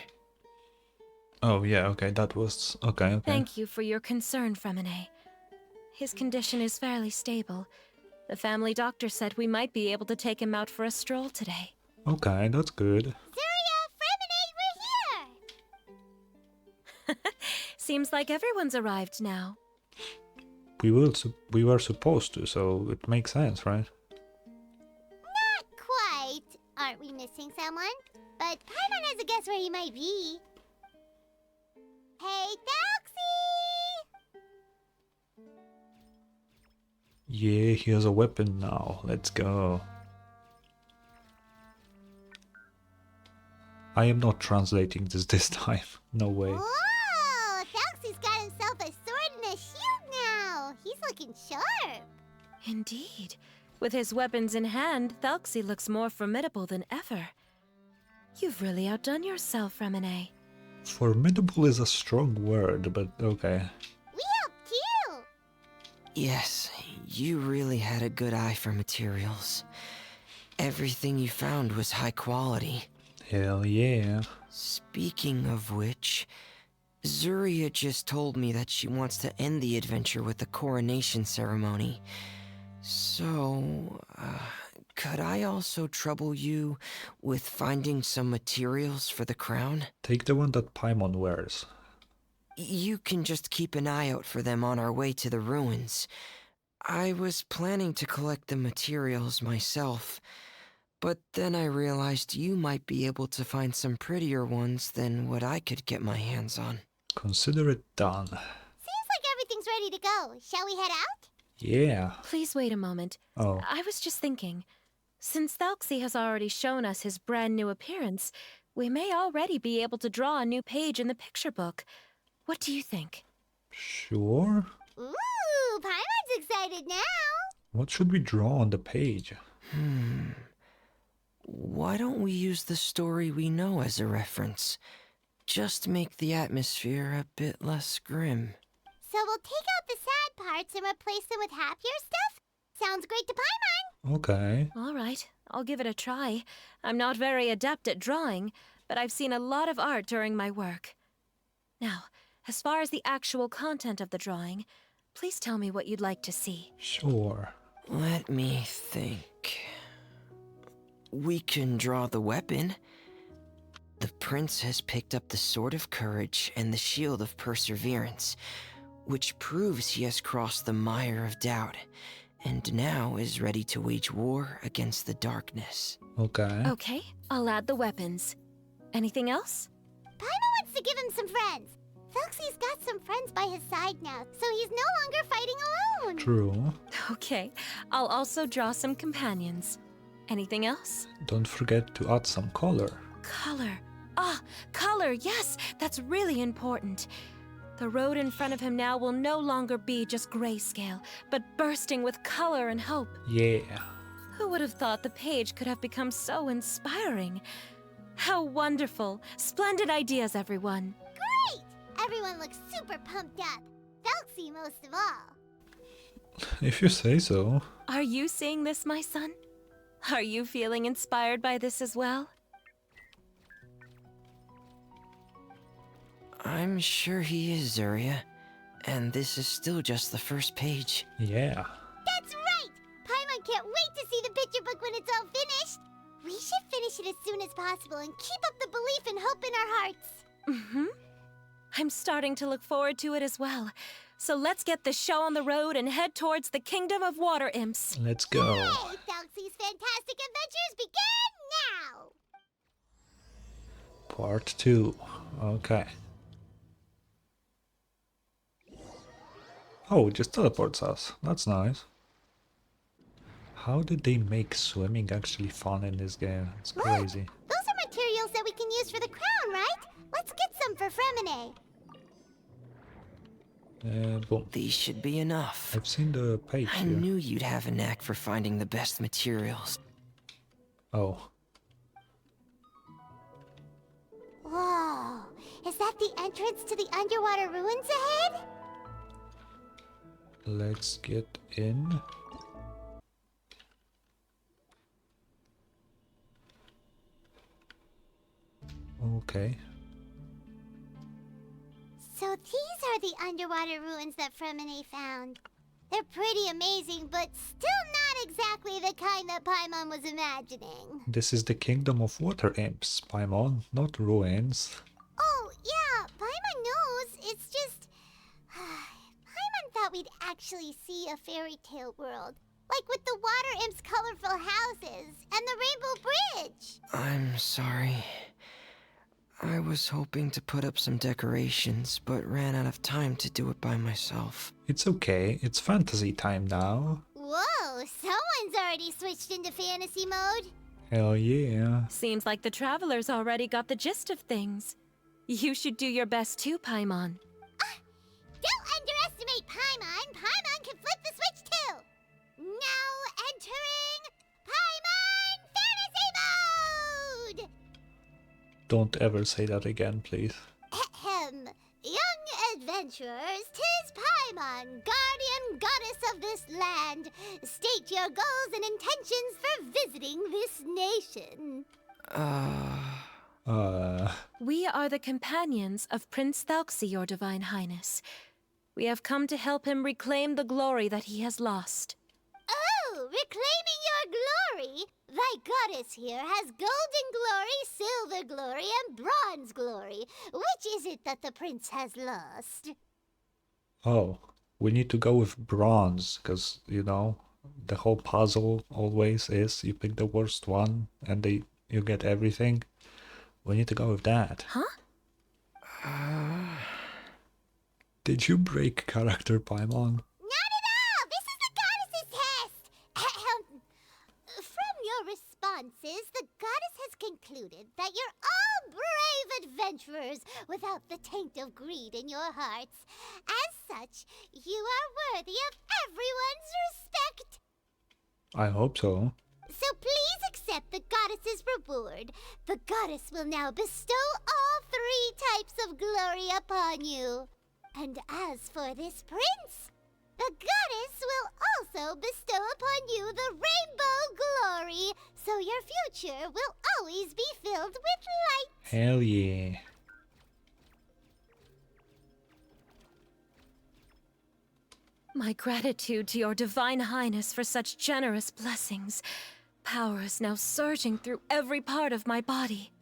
Oh yeah, okay, that was... okay. Thank you for your concern, Fremine. His condition is fairly stable. The family doctor said we might be able to take him out for a stroll today. Okay, that's good. Zuria, Fremen, we're here! Seems like everyone's arrived now. We were supposed to, so it makes sense, right? Not quite. Aren't we missing someone? But Paimon has a guess where he might be. Hey, Thelxie! Yeah, he has a weapon now. Let's go. I am not translating this time. No way. Whoa! Thelxie's got himself a sword and a shield now. He's looking sharp. Indeed. With his weapons in hand, Thelxie looks more formidable than ever. You've really outdone yourself, Fremine. Formidable is a strong word, but okay. We helped you. Yes, you really had a good eye for materials. Everything you found was high quality. Hell yeah. Speaking of which, Zuria just told me that she wants to end the adventure with the coronation ceremony. So, could I also trouble you with finding some materials for the crown? Take the one that Paimon wears. You can just keep an eye out for them on our way to the ruins. I was planning to collect the materials myself, but then I realized you might be able to find some prettier ones than what I could get my hands on. Consider it done. Seems like everything's ready to go. Shall we head out? Yeah. Please wait a moment. Oh. I was just thinking, since Thelxie has already shown us his brand new appearance, we may already be able to draw a new page in the picture book. What do you think? Sure. Ooh, Paimon's excited now. What should we draw on the page? Why don't we use the story we know as a reference? Just make the atmosphere a bit less grim. So we'll take out the sad parts and replace them with happier stuff? Sounds great to Paimon. Okay. All right, I'll give it a try. I'm not very adept at drawing, but I've seen a lot of art during my work. Now, as far as the actual content of the drawing, please tell me what you'd like to see. Sure. Let me think. We can draw the weapon. The prince has picked up the Sword of Courage and the Shield of Perseverance, which proves he has crossed the mire of doubt, and now is ready to wage war against the darkness. Okay. Okay, I'll add the weapons. Anything else? Paimon wants to give him some friends. Thelxie's got some friends by his side now, so he's no longer fighting alone. True. Okay, I'll also draw some companions. Anything else? Don't forget to add some color. Color. Ah, color, yes, that's really important. The road in front of him now will no longer be just grayscale, but bursting with color and hope. Yeah. Who would have thought the page could have become so inspiring? How wonderful. Splendid ideas, everyone. Great! Everyone looks super pumped up. Thelxie most of all. If you say so. Are you seeing this, my son? Are you feeling inspired by this as well? I'm sure he is, Zuria. And this is still just the first page. Yeah. That's right! Paimon can't wait to see the picture book when it's all finished. We should finish it as soon as possible and keep up the belief and hope in our hearts. I'm starting to look forward to it as well. So let's get the show on the road and head towards the Kingdom of Water Imps. Let's go. Hey, Thelxie's Fantastic Adventures begin now! Part 2. Okay. Oh, it just teleports us. That's nice. How did they make swimming actually fun in this game? It's crazy. Those are materials that we can use for the crown, right? Let's get some for Fremine. Boom. These should be enough. I've seen the page I here. knew you'd have a knack for finding the best materials. Oh. Whoa, is that the entrance to the underwater ruins ahead? Let's get in. Okay. So these are the underwater ruins that Fremine found. They're pretty amazing, but still not exactly the kind that Paimon was imagining. This is the Kingdom of Water Imps, Paimon, not ruins. Oh, yeah, Paimon knows. It's just... Paimon thought we'd actually see a fairy tale world. Like with the water imps' colorful houses and the rainbow bridge. I'm sorry. I was hoping to put up some decorations, but ran out of time to do it by myself. It's okay, it's fantasy time now. Whoa, someone's already switched into fantasy mode. Hell yeah. Seems like the travelers already got the gist of things. You should do your best too, Paimon. Don't underestimate Paimon. Paimon can flip the switch too. Now entering Paimon Fantasy Mode! Don't ever say that again, please. Ahem. Young adventurers, 'tis Paimon, guardian goddess of this land. State your goals and intentions for visiting this nation. We are the companions of Prince Thelxie, your Divine Highness. We have come to help him reclaim the glory that he has lost. Oh, reclaiming your glory! Thy goddess here has golden glory, silver glory, and bronze glory. Which is it that the prince has lost? Oh, we need to go with bronze, because, you know, the whole puzzle always is you pick the worst one and you get everything. We need to go with that. Huh? Did you break character, Paimon? Not at all! This is the goddess's test! Ahem. From your responses, the goddess has concluded that you're all brave adventurers without the taint of greed in your hearts. As such, you are worthy of everyone's respect. I hope so. So please accept the goddess's reward. The goddess will now bestow all 3 types of glory upon you. And as for this prince, the goddess will also bestow upon you the rainbow glory, so your future will always be filled with light. Hell yeah. My gratitude to your Divine Highness for such generous blessings. Power is now surging through every part of my body.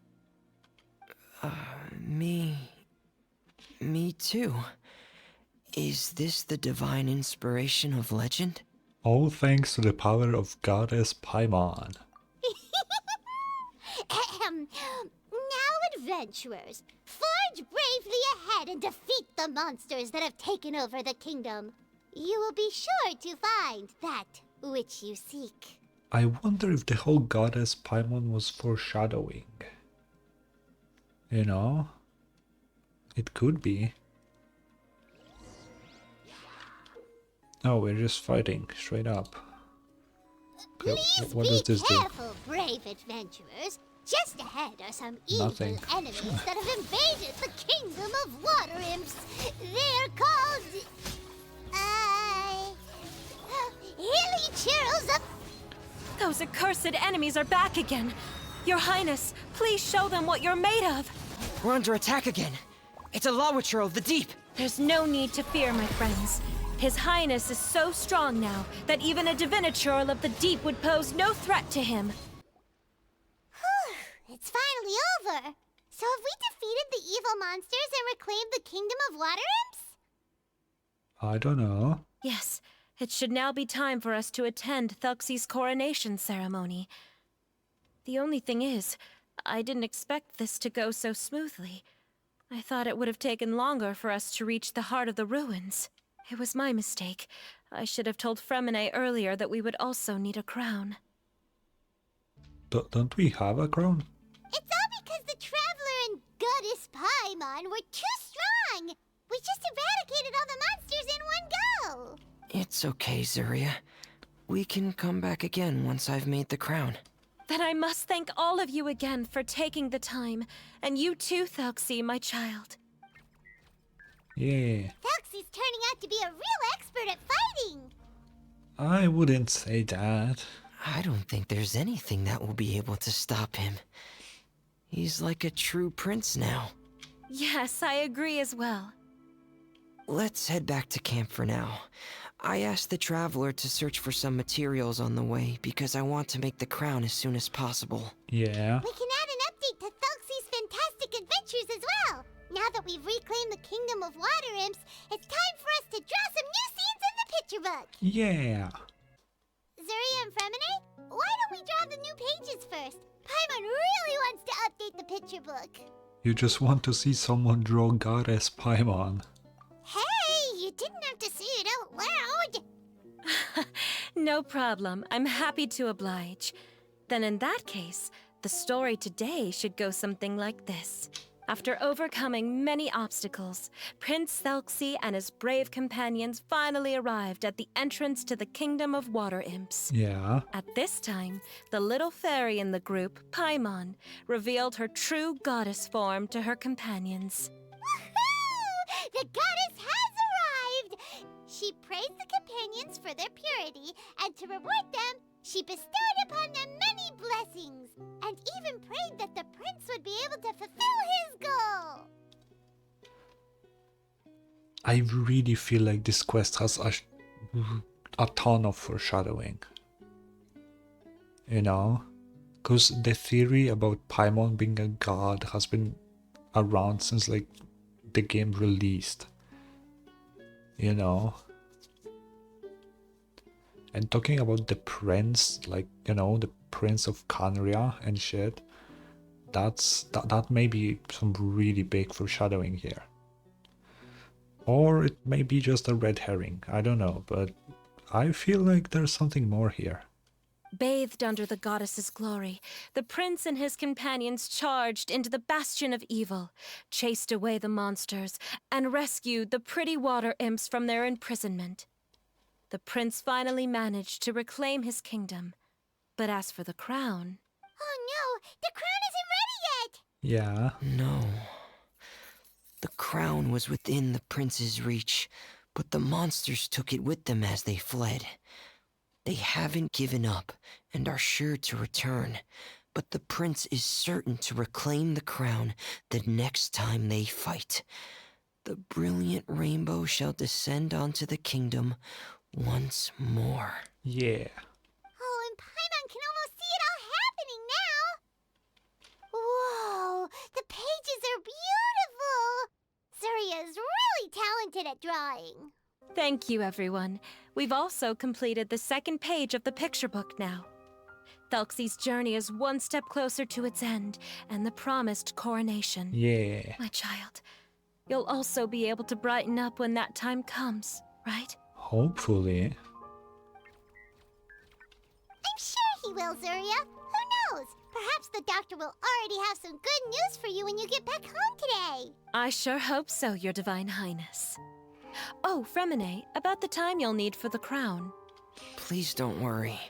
Me too. Is this the divine inspiration of legend? All thanks to the power of Goddess Paimon. Ahem. Now, adventurers, forge bravely ahead and defeat the monsters that have taken over the kingdom. You will be sure to find that which you seek. I wonder if the whole Goddess Paimon was foreshadowing. You know? It could be. Oh, we're just fighting, straight up. Okay, Please what be does this do? careful, brave adventurers. Just ahead are some Nothing. evil enemies that have invaded the kingdom of water imps. They're called... Hilly Churls of... Those accursed enemies are back again. Your Highness, please show them what you're made of. We're under attack again. It's a Lawachurl of the deep. There's no need to fear, my friends. His Highness is so strong now that even a Divinichurl of the deep would pose no threat to him. It's finally over. So have we defeated the evil monsters and reclaimed the kingdom of water imps? I don't know. Yes, it should now be time for us to attend Thelxie's coronation ceremony. The only thing is, I didn't expect this to go so smoothly. I thought it would have taken longer for us to reach the heart of the ruins. It was my mistake. I should have told Fremine earlier that we would also need a crown. Don't we have a crown? It's all because the Traveler and Goddess Paimon were too strong! We just eradicated all the monsters in one go! It's okay, Zuria. We can come back again once I've made the crown. Then I must thank all of you again for taking the time, and you too, Thelxie, my child. Yeah. Thelxie's turning out to be a real expert at fighting! I wouldn't say that. I don't think there's anything that will be able to stop him. He's like a true prince now. Yes, I agree as well. Let's head back to camp for now. I asked the Traveler to search for some materials on the way because I want to make the crown as soon as possible. Yeah. We can add an update to Thelxie's fantastic adventures as well! Now that we've reclaimed the kingdom of water imps, it's time for us to draw some new scenes in the picture book! Yeah. Zuria and Fremine, why don't we draw the new pages first? Paimon really wants to update the picture book. You just want to see someone draw Goddess Paimon. Hey, you didn't have to say it out loud. No problem. I'm happy to oblige. Then in that case, the story today should go something like this. After overcoming many obstacles, Prince Thelxie and his brave companions finally arrived at the entrance to the Kingdom of Water Imps. Yeah. At this time, the little fairy in the group, Paimon, revealed her true goddess form to her companions. Woohoo! The goddess has arrived! She praised the companions for their purity, and to reward them, she bestowed upon them many blessings, and even prayed that the prince would be able to fulfill his goal. I really feel like this quest has a ton of foreshadowing. You know? Because the theory about Paimon being a god has been around since like the game released. You know? And talking about the prince, like, you know, the prince of Canria and shit, that may be some really big foreshadowing here. Or it may be just a red herring, I don't know, but I feel like there's something more here. Bathed under the goddess's glory, the prince and his companions charged into the bastion of evil, chased away the monsters, and rescued the pretty water imps from their imprisonment. The prince finally managed to reclaim his kingdom. But as for the crown... Oh no, the crown isn't ready yet! Yeah. No. The crown was within the prince's reach, but the monsters took it with them as they fled. They haven't given up and are sure to return, but the prince is certain to reclaim the crown the next time they fight. The brilliant rainbow shall descend onto the kingdom once more. Yeah. Oh, and Paimon can almost see it all happening now! Whoa, the pages are beautiful! Zuria is really talented at drawing. Thank you, everyone. We've also completed the second page of the picture book now. Thelxie's journey is one step closer to its end, and the promised coronation. Yeah. My child, you'll also be able to brighten up when that time comes, right? Hopefully. I'm sure he will, Zuria. Who knows? Perhaps the doctor will already have some good news for you when you get back home today. I sure hope so, Your Divine Highness. Oh, Fremine, about the time you'll need for the crown. Please don't worry.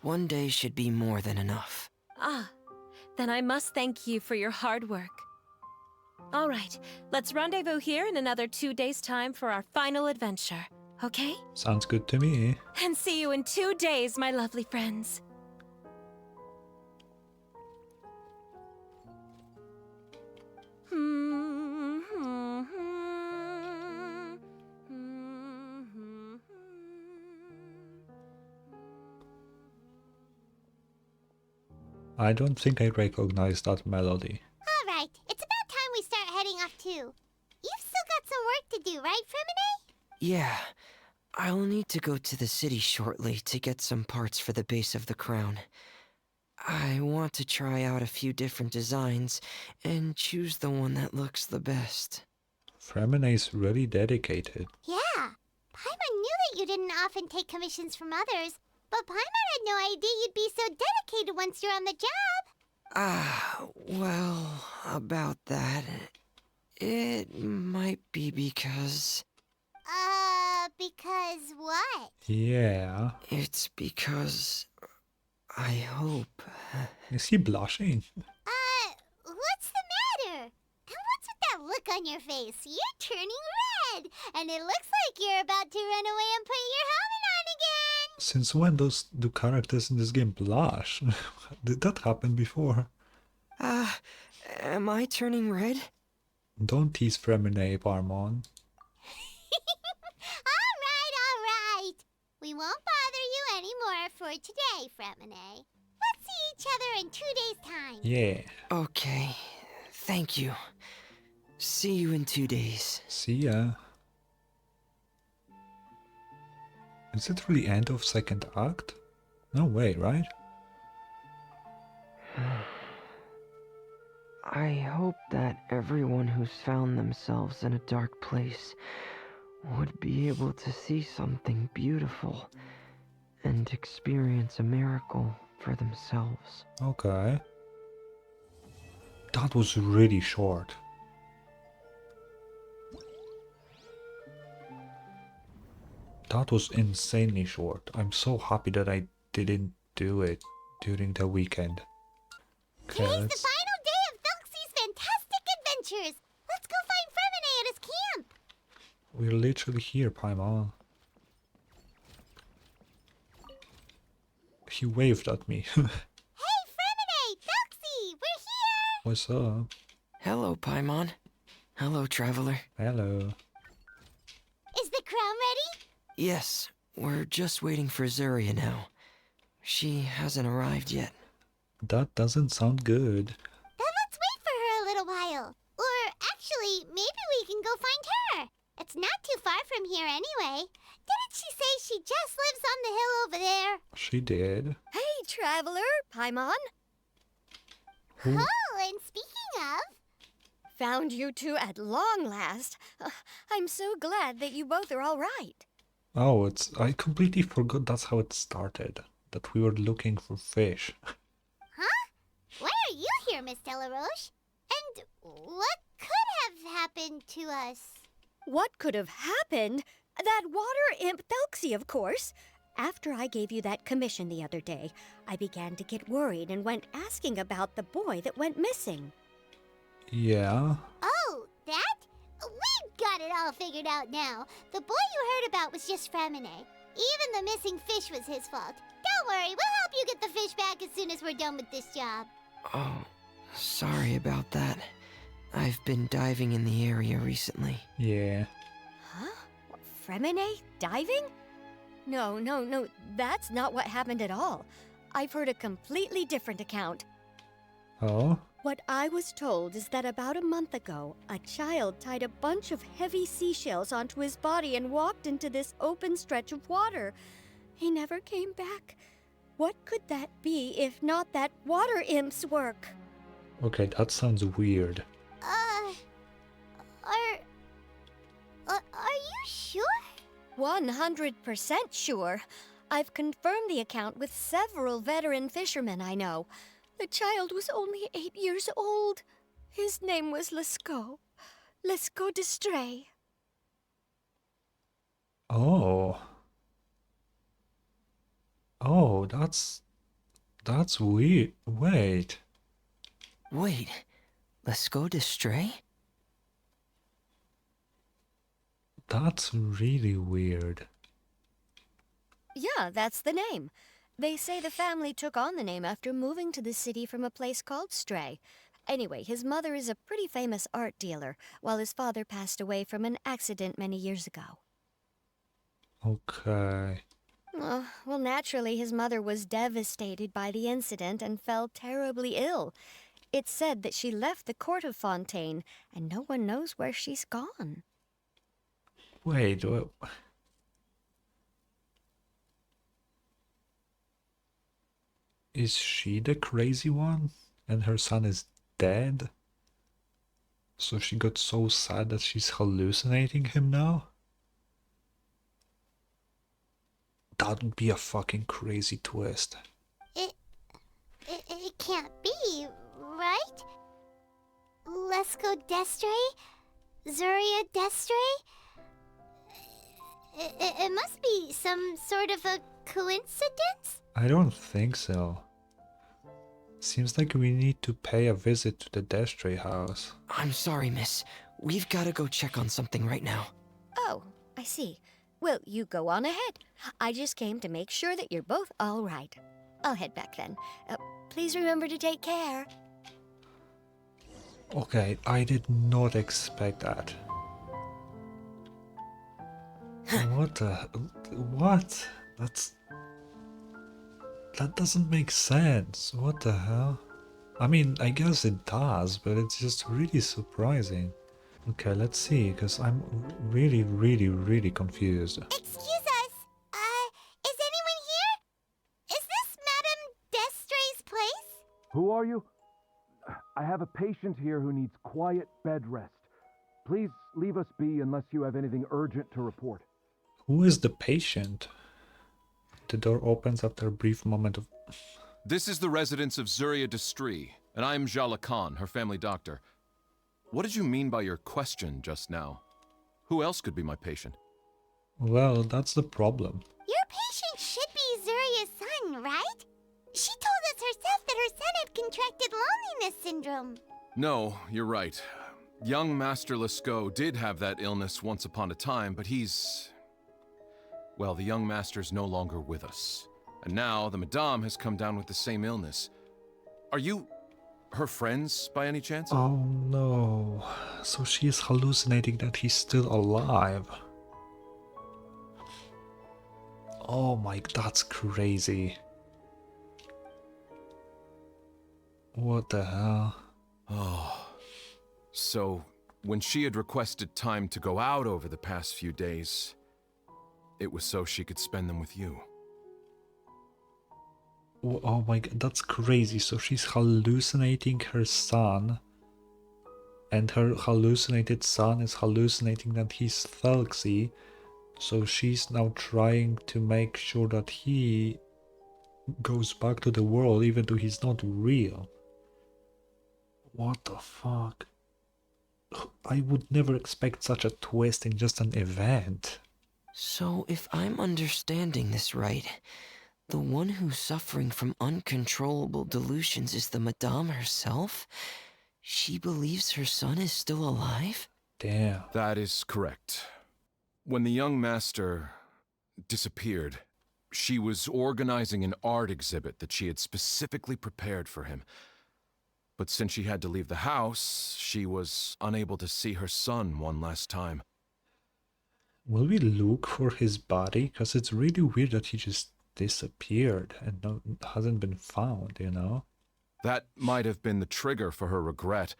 One day should be more than enough. Ah, then I must thank you for your hard work. All right, let's rendezvous here in another 2 days' time for our final adventure, okay? Sounds good to me. And see you in 2 days, my lovely friends. I don't think I recognize that melody. All right, it's Yeah, I'll need to go to the city shortly to get some parts for the base of the crown. I want to try out a few different designs and choose the one that looks the best. Fremene's really dedicated. Yeah, Paimon knew that you didn't often take commissions from others, but Paimon had no idea you'd be so dedicated once you're on the job. Well, about that, it might be because... Because what? Yeah. It's because... I hope... Is he blushing? What's the matter? And what's with that look on your face? You're turning red, and it looks like you're about to run away and put your helmet on again. Since when do characters in this game blush? Did that happen before? Am I turning red? Don't tease Fremine, Paimon. All right. We won't bother you anymore for today, Fremine. Let's see each other in 2 days' time. Yeah. Okay, thank you. See you in 2 days. See ya. Is it really end of second act? No way, right? I hope that everyone who's found themselves in a dark place would be able to see something beautiful and experience a miracle for themselves. Okay. That was really short. That was insanely short. I'm so happy that I didn't do it during the weekend. Okay, Today's the let's... final day of Thelxie's fantastic adventures. Let's go find Fremine at his camp. We're literally here, Paimon. He waved at me. Hey, Fremine! Thelxie! We're here! What's up? Hello, Paimon. Hello, traveler. Hello. Is the crown ready? Yes, we're just waiting for Zuria now. She hasn't arrived yet. That doesn't sound good. Then let's wait for her a little while. Or actually, maybe we can go find her. It's not too far from here anyway. Didn't she say she just lives on the hill over there? She did. Hey, traveler, Paimon. Who? Oh, and speaking of... Found you two at long last. I'm so glad that you both are all right. Oh, I completely forgot that's how it started. That we were looking for fish. Huh? Why are you here, Miss Delaroche? And what could have happened to us? What could have happened? That water imp Thelxie, of course. After I gave you that commission the other day, I began to get worried and went asking about the boy that went missing. Yeah. Oh, that? We've got it all figured out now. The boy you heard about was just Fremine. Even the missing fish was his fault. Don't worry, we'll help you get the fish back as soon as we're done with this job. Oh, sorry about that. I've been diving in the area recently. Yeah. Huh? Fremine diving? No, that's not what happened at all. I've heard a completely different account. Oh? What I was told is that about a month ago, a child tied a bunch of heavy seashells onto his body and walked into this open stretch of water. He never came back. What could that be if not that water imp's work? Okay, that sounds weird. Are you sure? 100% sure. I've confirmed the account with several veteran fishermen I know. The child was only 8 years old. His name was Lescaut. Lescaut d'Estray. Oh. Oh, that's weird. Wait. Wait, let's go to Stray? That's really weird. Yeah, that's the name. They say the family took on the name after moving to the city from a place called Stray. Anyway, his mother is a pretty famous art dealer, while his father passed away from an accident many years ago. Okay. Well, naturally, his mother was devastated by the incident and fell terribly ill. It's said that she left the court of Fontaine, and no one knows where she's gone. Wait, is she the crazy one? And her son is dead? So she got so sad that she's hallucinating him now? That would be a fucking crazy twist. It can't be, right? Let's go Destre? Zuria Destre? It must be some sort of a coincidence? I don't think so. Seems like we need to pay a visit to the Destre house. I'm sorry, miss. We've gotta go check on something right now. Oh, I see. Well, you go on ahead. I just came to make sure that you're both all right. I'll head back then. Please remember to take care. Okay, I did not expect that. What the... What? That doesn't make sense. What the hell? I mean, I guess it does, but it's just really surprising. Okay, let's see, because I'm really, really, really confused. Excuse us. Is anyone here? Is this Madame Destre's place? Who are you? I have a patient here who needs quiet bed rest. Please leave us be unless you have anything urgent to report. Who is the patient? The door opens after a brief moment of... This is the residence of Zuria Destri, and I am Jala Khan, her family doctor. What did you mean by your question just now? Who else could be my patient? Well, that's the problem. Your patient should be Zuria's son, right? She told us herself that her son had contracted loneliness syndrome. No, you're right. Young Master Lescaut did have that illness once upon a time, but he's... Well, the young master's no longer with us. And now the Madame has come down with the same illness. Are you her friends by any chance? Oh no. So she is hallucinating that he's still alive. Oh my, that's crazy. What the hell? Oh. So, when she had requested time to go out over the past few days, it was so she could spend them with you. Oh my god, that's crazy. So she's hallucinating her son, and her hallucinated son is hallucinating that he's Thelxie. So she's now trying to make sure that he goes back to the world even though he's not real. What the fuck? I would never expect such a twist in just an event. So, if I'm understanding this right, the one who's suffering from uncontrollable delusions is the Madame herself? She believes her son is still alive? Damn. That is correct. When the young master disappeared, she was organizing an art exhibit that she had specifically prepared for him. But since she had to leave the house, she was unable to see her son one last time. Will we look for his body? Because it's really weird that he just disappeared and hasn't been found, you know? That might have been the trigger for her regret.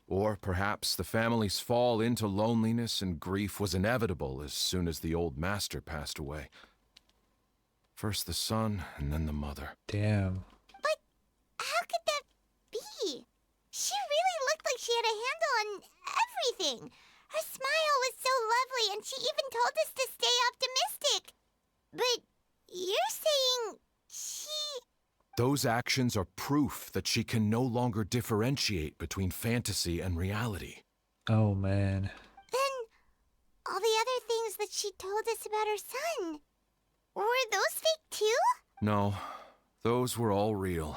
Or perhaps the family's fall into loneliness and grief was inevitable as soon as the old master passed away. First the son, and then the mother. Damn. But how could that be? She really looked like she had a handle on everything. Her smile was so lovely, and she even told us to stay optimistic. But you're saying she... Those actions are proof that she can no longer differentiate between fantasy and reality. Oh man. Then all the other things that she told us about her son, were those fake too? No, those were all real.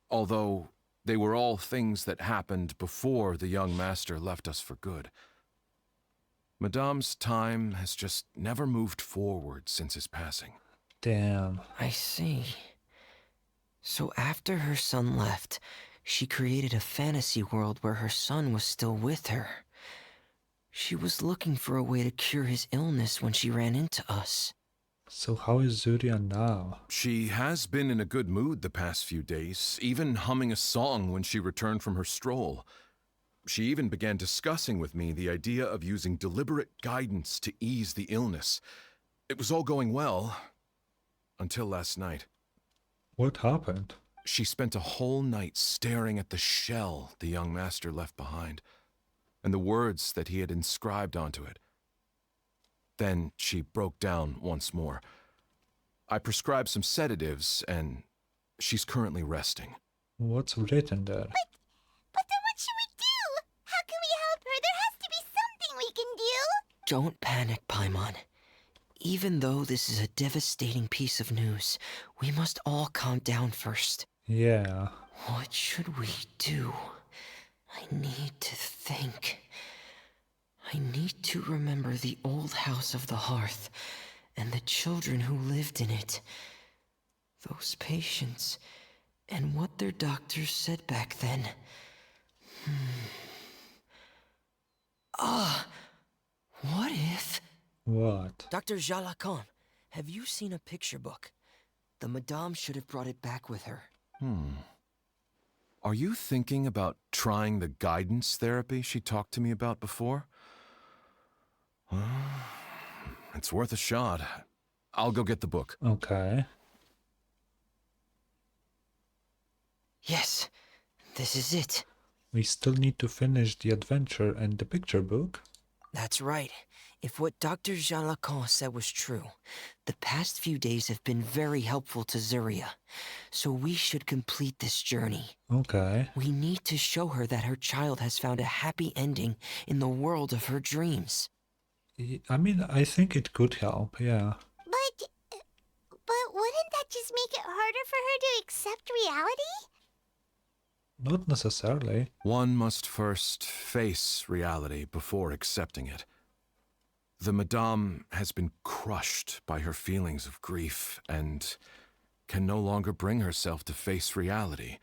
Although they were all things that happened before the young master left us for good. Madame's time has just never moved forward since his passing. Damn. I see. So after her son left, she created a fantasy world where her son was still with her. She was looking for a way to cure his illness when she ran into us. So how is Zuria now? She has been in a good mood the past few days, even humming a song when she returned from her stroll. She even began discussing with me the idea of using deliberate guidance to ease the illness. It was all going well, until last night. What happened? She spent a whole night staring at the shell the young master left behind, and the words that he had inscribed onto it. Then she broke down once more. I prescribed some sedatives, and she's currently resting. What's written there? But then what should we do? How can we help her? There has to be something we can do. Don't panic, Paimon. Even though this is a devastating piece of news, we must all calm down first. Yeah. What should we do? I need to think. I need to remember the old house of the hearth and the children who lived in it. Those patients and what their doctors said back then. What if... What? Dr. Jalacan, have you seen a picture book? The Madame should have brought it back with her. Are you thinking about trying the guidance therapy she talked to me about before? It's worth a shot. I'll go get the book. Okay. Yes, this is it. We still need to finish the adventure and the picture book. That's right. If what Dr. Jean Lacan said was true, the past few days have been very helpful to Zuria. So we should complete this journey. Okay. We need to show her that her child has found a happy ending in the world of her dreams. I mean, I think it could help, yeah. But wouldn't that just make it harder for her to accept reality? Not necessarily. One must first face reality before accepting it. The Madame has been crushed by her feelings of grief and can no longer bring herself to face reality.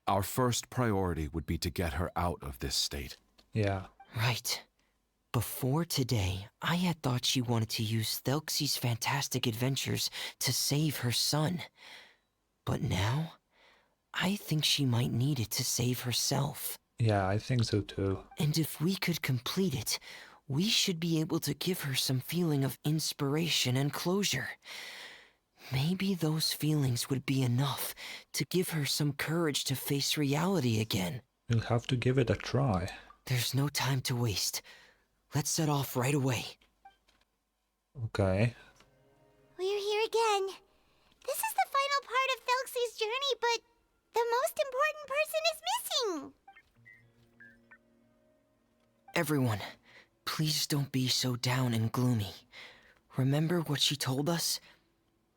Our first priority would be to get her out of this state. Yeah. Right. Before today, I had thought she wanted to use Thelxie's fantastic adventures to save her son. But now, I think she might need it to save herself. Yeah, I think so too. And if we could complete it, we should be able to give her some feeling of inspiration and closure. Maybe those feelings would be enough to give her some courage to face reality again. We'll have to give it a try. There's no time to waste. Let's set off right away. Okay. We're here again. This is the final part of Thelxie's journey, but the most important person is missing. Everyone, please don't be so down and gloomy. Remember what she told us?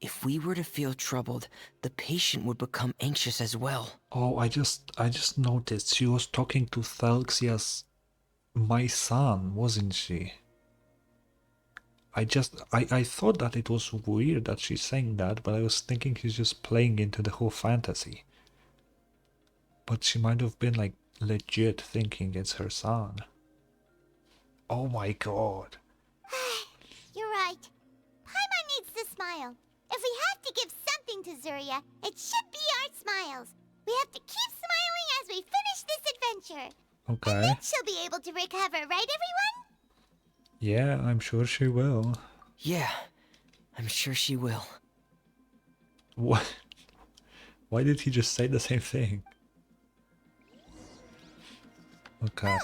If we were to feel troubled, the patient would become anxious as well. Oh, I just noticed she was talking to Thelxie as my son, wasn't she? I thought that it was weird that she's saying that, but I was thinking she's just playing into the whole fantasy. But she might have been like legit thinking it's her son. Oh my god. You're right. Paimon needs to smile. If we have to give something to Zuria, it should be our smiles. We have to keep smiling as we finish this adventure. Okay. And then she'll be able to recover, right, everyone? Yeah, I'm sure she will. Yeah, I'm sure she will. What? Why did he just say the same thing? Okay.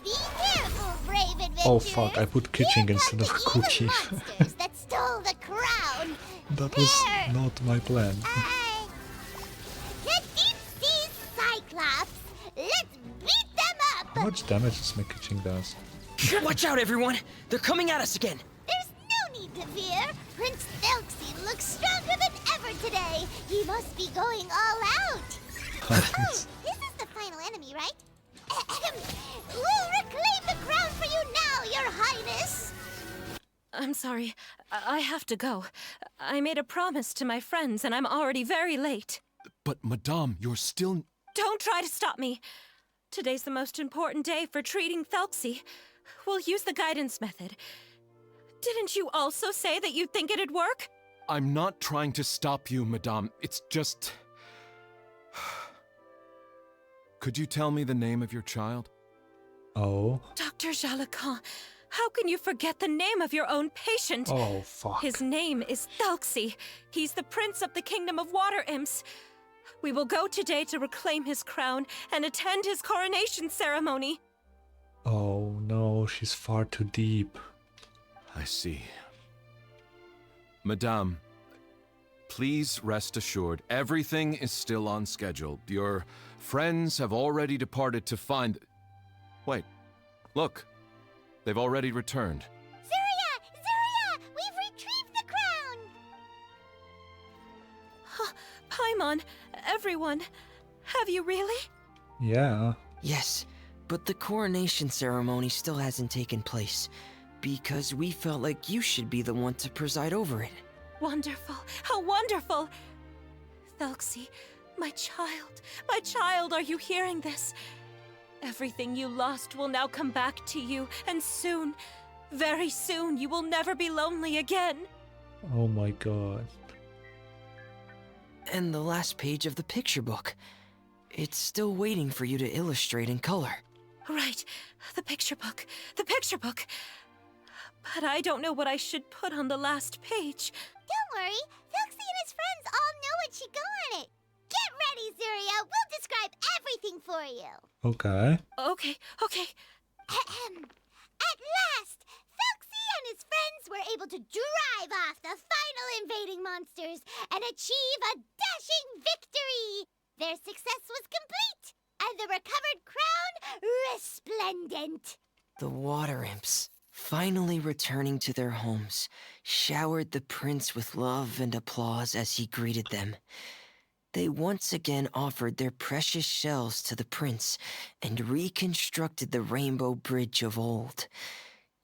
Be careful, brave adventurers. Oh fuck, I put kitchen Here instead come of the cookie. evil monsters that stole the crown. That was There. not my plan. The deep sea Cyclops. Let's beat them up. How much damage does my kitchen does? Watch out, everyone! They're coming at us again! There's no need to fear. Prince Thelxie looks stronger than ever today. He must be going all out. Oh, this is the final enemy, right? We'll reclaim the crown for you now, Your Highness. I'm sorry. I have to go. I made a promise to my friends, and I'm already very late. But Madame, you're still... Don't try to stop me. Today's the most important day for treating Thelxie. We'll use the guidance method. Didn't you also say that you'd think it'd work? I'm not trying to stop you, Madame. It's just... Could you tell me the name of your child? Oh. Dr. Jalacan, how can you forget the name of your own patient? Oh, fuck. His name is Thelxie. He's the prince of the kingdom of water imps. We will go today to reclaim his crown and attend his coronation ceremony. Oh no, she's far too deep. I see. Madame, please rest assured, everything is still on schedule. Your friends have already departed to find... Wait, look. They've already returned. Zuria! Zuria! We've retrieved the crown! Paimon, everyone, have you really? Yeah. Yes, but the coronation ceremony still hasn't taken place, because we felt like you should be the one to preside over it. Wonderful, how wonderful! Thelxie, my child, are you hearing this? Everything you lost will now come back to you, and soon, very soon, you will never be lonely again. Oh my god. And the last page of the picture book. It's still waiting for you to illustrate in color. Right, the picture book. But I don't know what I should put on the last page. Don't worry, Thelxie and his friends all know what should go on it. Get ready, Zuria. We'll describe everything for you. Okay. Okay. At last, Thelxie and his friends were able to drive off the final invading monsters and achieve a dashing victory. Their success was complete, and the recovered crown resplendent. The water imps, finally returning to their homes, showered the prince with love and applause as he greeted them. They once again offered their precious shells to the prince and reconstructed the rainbow bridge of old.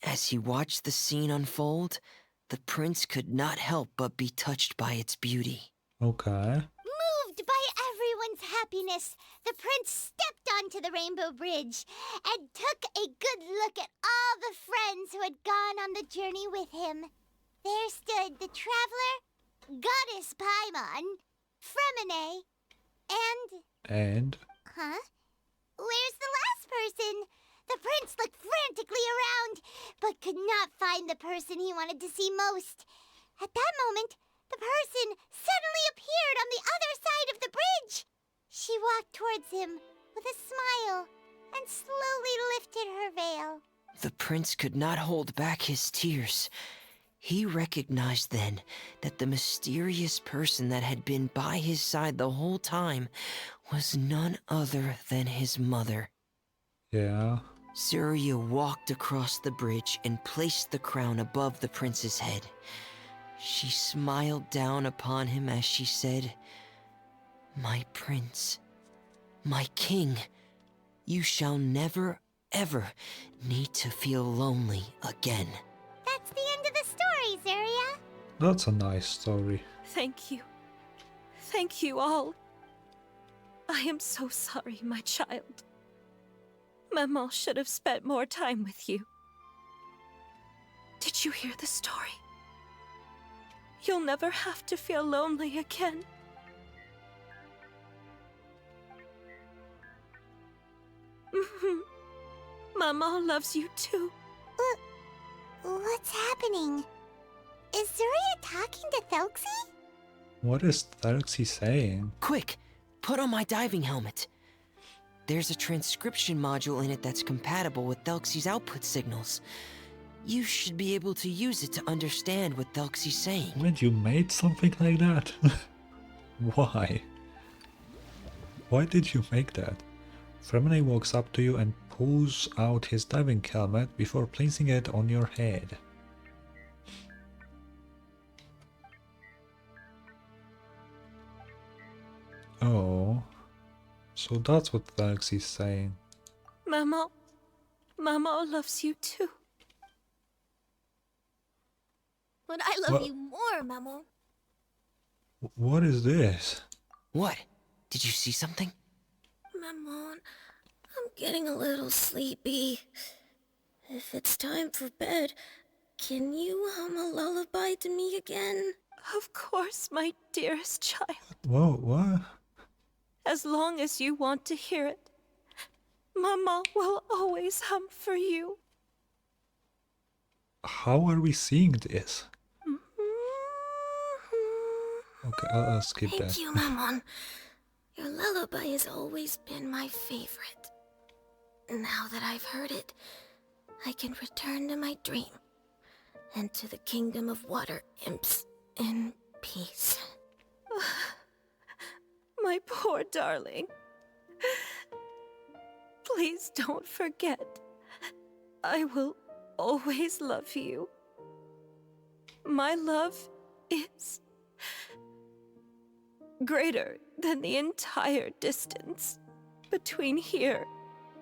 As he watched the scene unfold, the prince could not help but be touched by its beauty. Okay. Moved by everyone's happiness, the prince stepped onto the rainbow bridge and took a good look at all the friends who had gone on the journey with him. There stood the traveler, Goddess Paimon, Fremine, And? Huh? Where's the last person? The prince looked frantically around, but could not find the person he wanted to see most. At that moment, the person suddenly appeared on the other side of the bridge. She walked towards him with a smile and slowly lifted her veil. The prince could not hold back his tears. He recognized then that the mysterious person that had been by his side the whole time was none other than his mother. Yeah. Zuria walked across the bridge and placed the crown above the prince's head. She smiled down upon him as she said, "My prince, my king, you shall never, ever need to feel lonely again." That's the end of the story, Zuria. That's a nice story. Thank you. Thank you all. I am so sorry, my child. Maman should have spent more time with you. Did you hear the story? You'll never have to feel lonely again. Maman loves you too. What's happening? Is Zuria talking to Thelxie? What is Thelxie saying? Quick, put on my diving helmet. There's a transcription module in it that's compatible with Thelxie's output signals. You should be able to use it to understand what Thelxie's saying. Wait, you made something like that? Why? Why did you make that? Fremine walks up to you and pulls out his diving helmet before placing it on your head. Oh, so that's what Thelxie's saying. Maman loves you too. But I love What? you more, Maman. What is this? What? Did you see something? Maman, I'm getting a little sleepy. If it's time for bed, can you hum a lullaby to me again? Of course, my dearest child. Whoa, what? As long as you want to hear it. Mama will always hum for you. How are we seeing this? Okay, I'll skip Thank that. you, Maman. Your lullaby has always been my favorite. Now that I've heard it, I can return to my dream and to the kingdom of water imps in peace. My poor darling. Please don't forget. I will always love you. My love is greater than the entire distance between here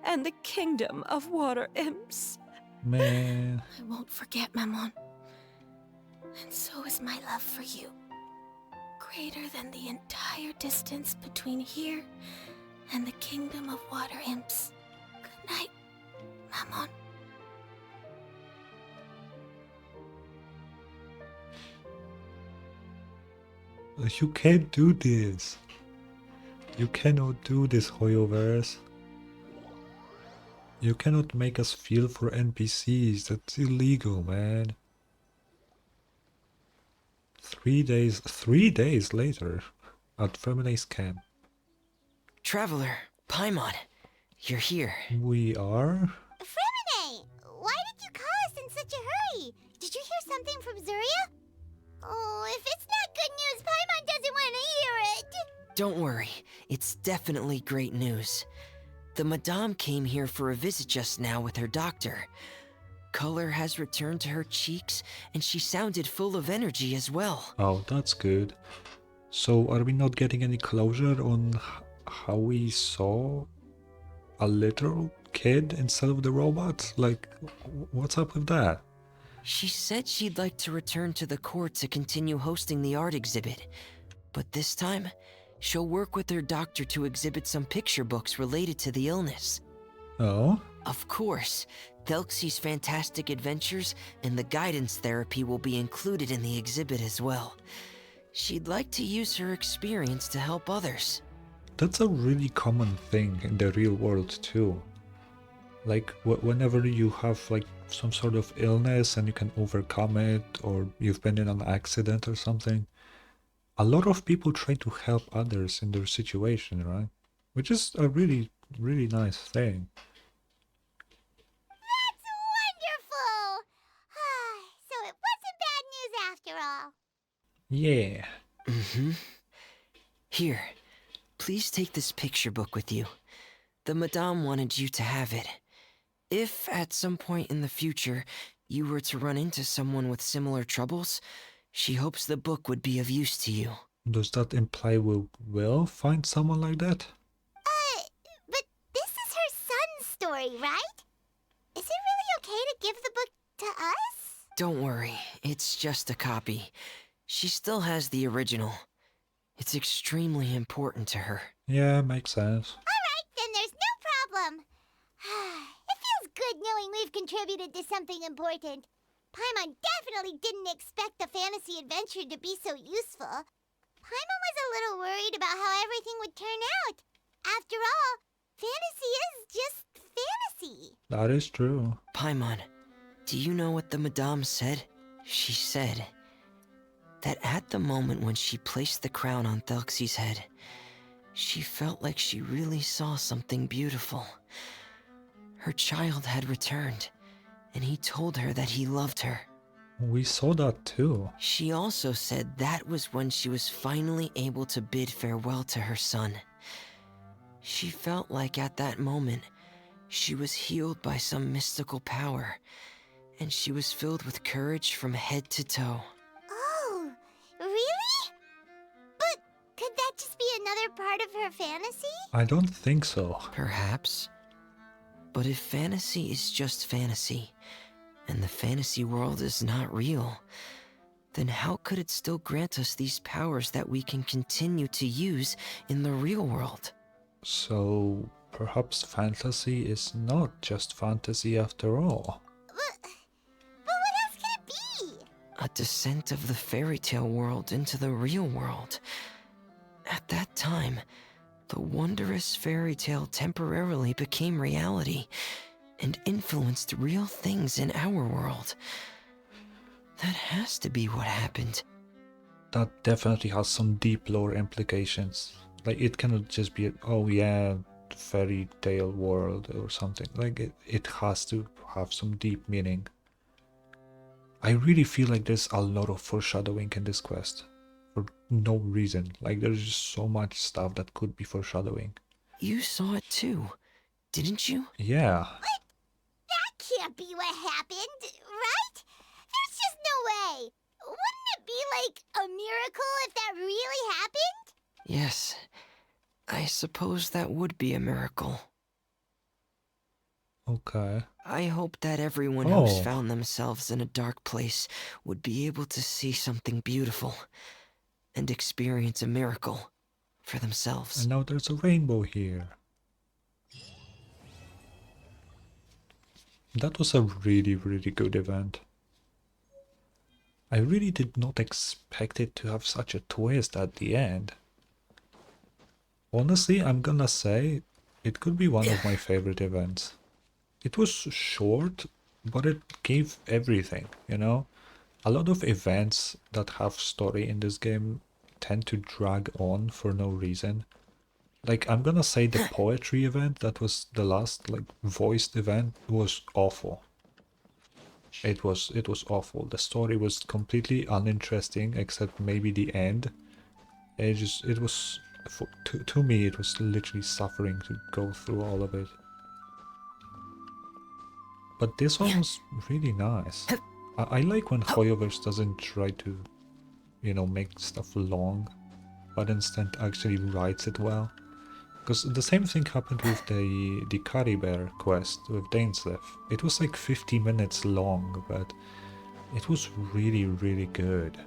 and the kingdom of water imps. Man, I won't forget, Maman. And so is my love for you. Greater than the entire distance between here and the kingdom of water imps. Good night, Maman. you can't do this. You cannot do this, Hoyoverse. You cannot make us feel for NPCs. That's illegal, man. 3 days later, at Femine's camp. Traveler, Paimon, you're here. We are? Fremine, why did you call us in such a hurry? Did you hear something from Zuria? Oh, if it's not good news, Paimon doesn't want to hear it. Don't worry, it's definitely great news. The Madame came here for a visit just now with her doctor. Color has returned to her cheeks, and she sounded full of energy as well. Oh, that's good. So, are we not getting any closure on how we saw a literal kid instead of the robot? Like, what's up with that? She said she'd like to return to the court to continue hosting the art exhibit. But this time, she'll work with her doctor to exhibit some picture books related to the illness. Oh? Of course, Thelxie's fantastic adventures and the guidance therapy will be included in the exhibit as well. She'd like to use her experience to help others. That's a really common thing in the real world too. Like whenever you have like some sort of illness and you can overcome it, or you've been in an accident or something, a lot of people try to help others in their situation, right? Which is a really, really nice thing. That's wonderful! So it wasn't bad news after all. Yeah. Here, please take this picture book with you. The Madame wanted you to have it. If, at some point in the future, you were to run into someone with similar troubles, she hopes the book would be of use to you. Does that imply we will find someone like that? But this is her son's story, right? Is it really okay to give the book to us? Don't worry, it's just a copy. She still has the original. It's extremely important to her. Yeah, makes sense. Alright, then there's no problem. It feels good knowing we've contributed to something important. Paimon definitely didn't expect the fantasy adventure to be so useful. Paimon was a little worried about how everything would turn out. After all, fantasy is just fantasy. That is true. Paimon, do you know what the Madame said? She said that at the moment when she placed the crown on Thelxie's head, she felt like she really saw something beautiful. Her child had returned, and he told her that he loved her. We saw that too. She also said that was when she was finally able to bid farewell to her son. She felt like at that moment, she was healed by some mystical power, and she was filled with courage from head to toe. Oh, really? But could that just be another part of her fantasy? I don't think so. Perhaps. But if fantasy is just fantasy, and the fantasy world is not real, then how could it still grant us these powers that we can continue to use in the real world? So perhaps fantasy is not just fantasy after all. But what else could it be? A descent of the fairy tale world into the real world. At that time, The wondrous fairy tale temporarily became reality and influenced real things in our world. That has to be what happened. That definitely has some deep lore implications. Like, it cannot just be, oh yeah, fairy tale world or something. Like, it has to have some deep meaning. I really feel like there's a lot of foreshadowing in this quest. For no reason. Like, there's just so much stuff that could be foreshadowing. You saw it too, didn't you? Yeah. That can't be what happened, right? There's just no way. Wouldn't it be like a miracle if that really happened? Yes, I suppose that would be a miracle. Okay. I hope that everyone who's Oh. found themselves in a dark place would be able to see something beautiful and experience a miracle for themselves. And now there's a rainbow here. That was a really, really good event. I really did not expect it to have such a twist at the end. Honestly, I'm gonna say it could be one of my favorite events. It was short, but it gave everything, you know? A lot of events that have story in this game tend to drag on for no reason. Like, I'm gonna say the poetry event that was the last, like, voiced event was awful. It was awful. The story was completely uninteresting except maybe the end. It was, to me, it was literally suffering to go through all of it. But this one was really nice. I like when Hoyoverse doesn't try to, you know, make stuff long, but instead actually writes it well. Because the same thing happened with the Caribert quest with Dainsleif. It was like 50 minutes long, but it was really, really good.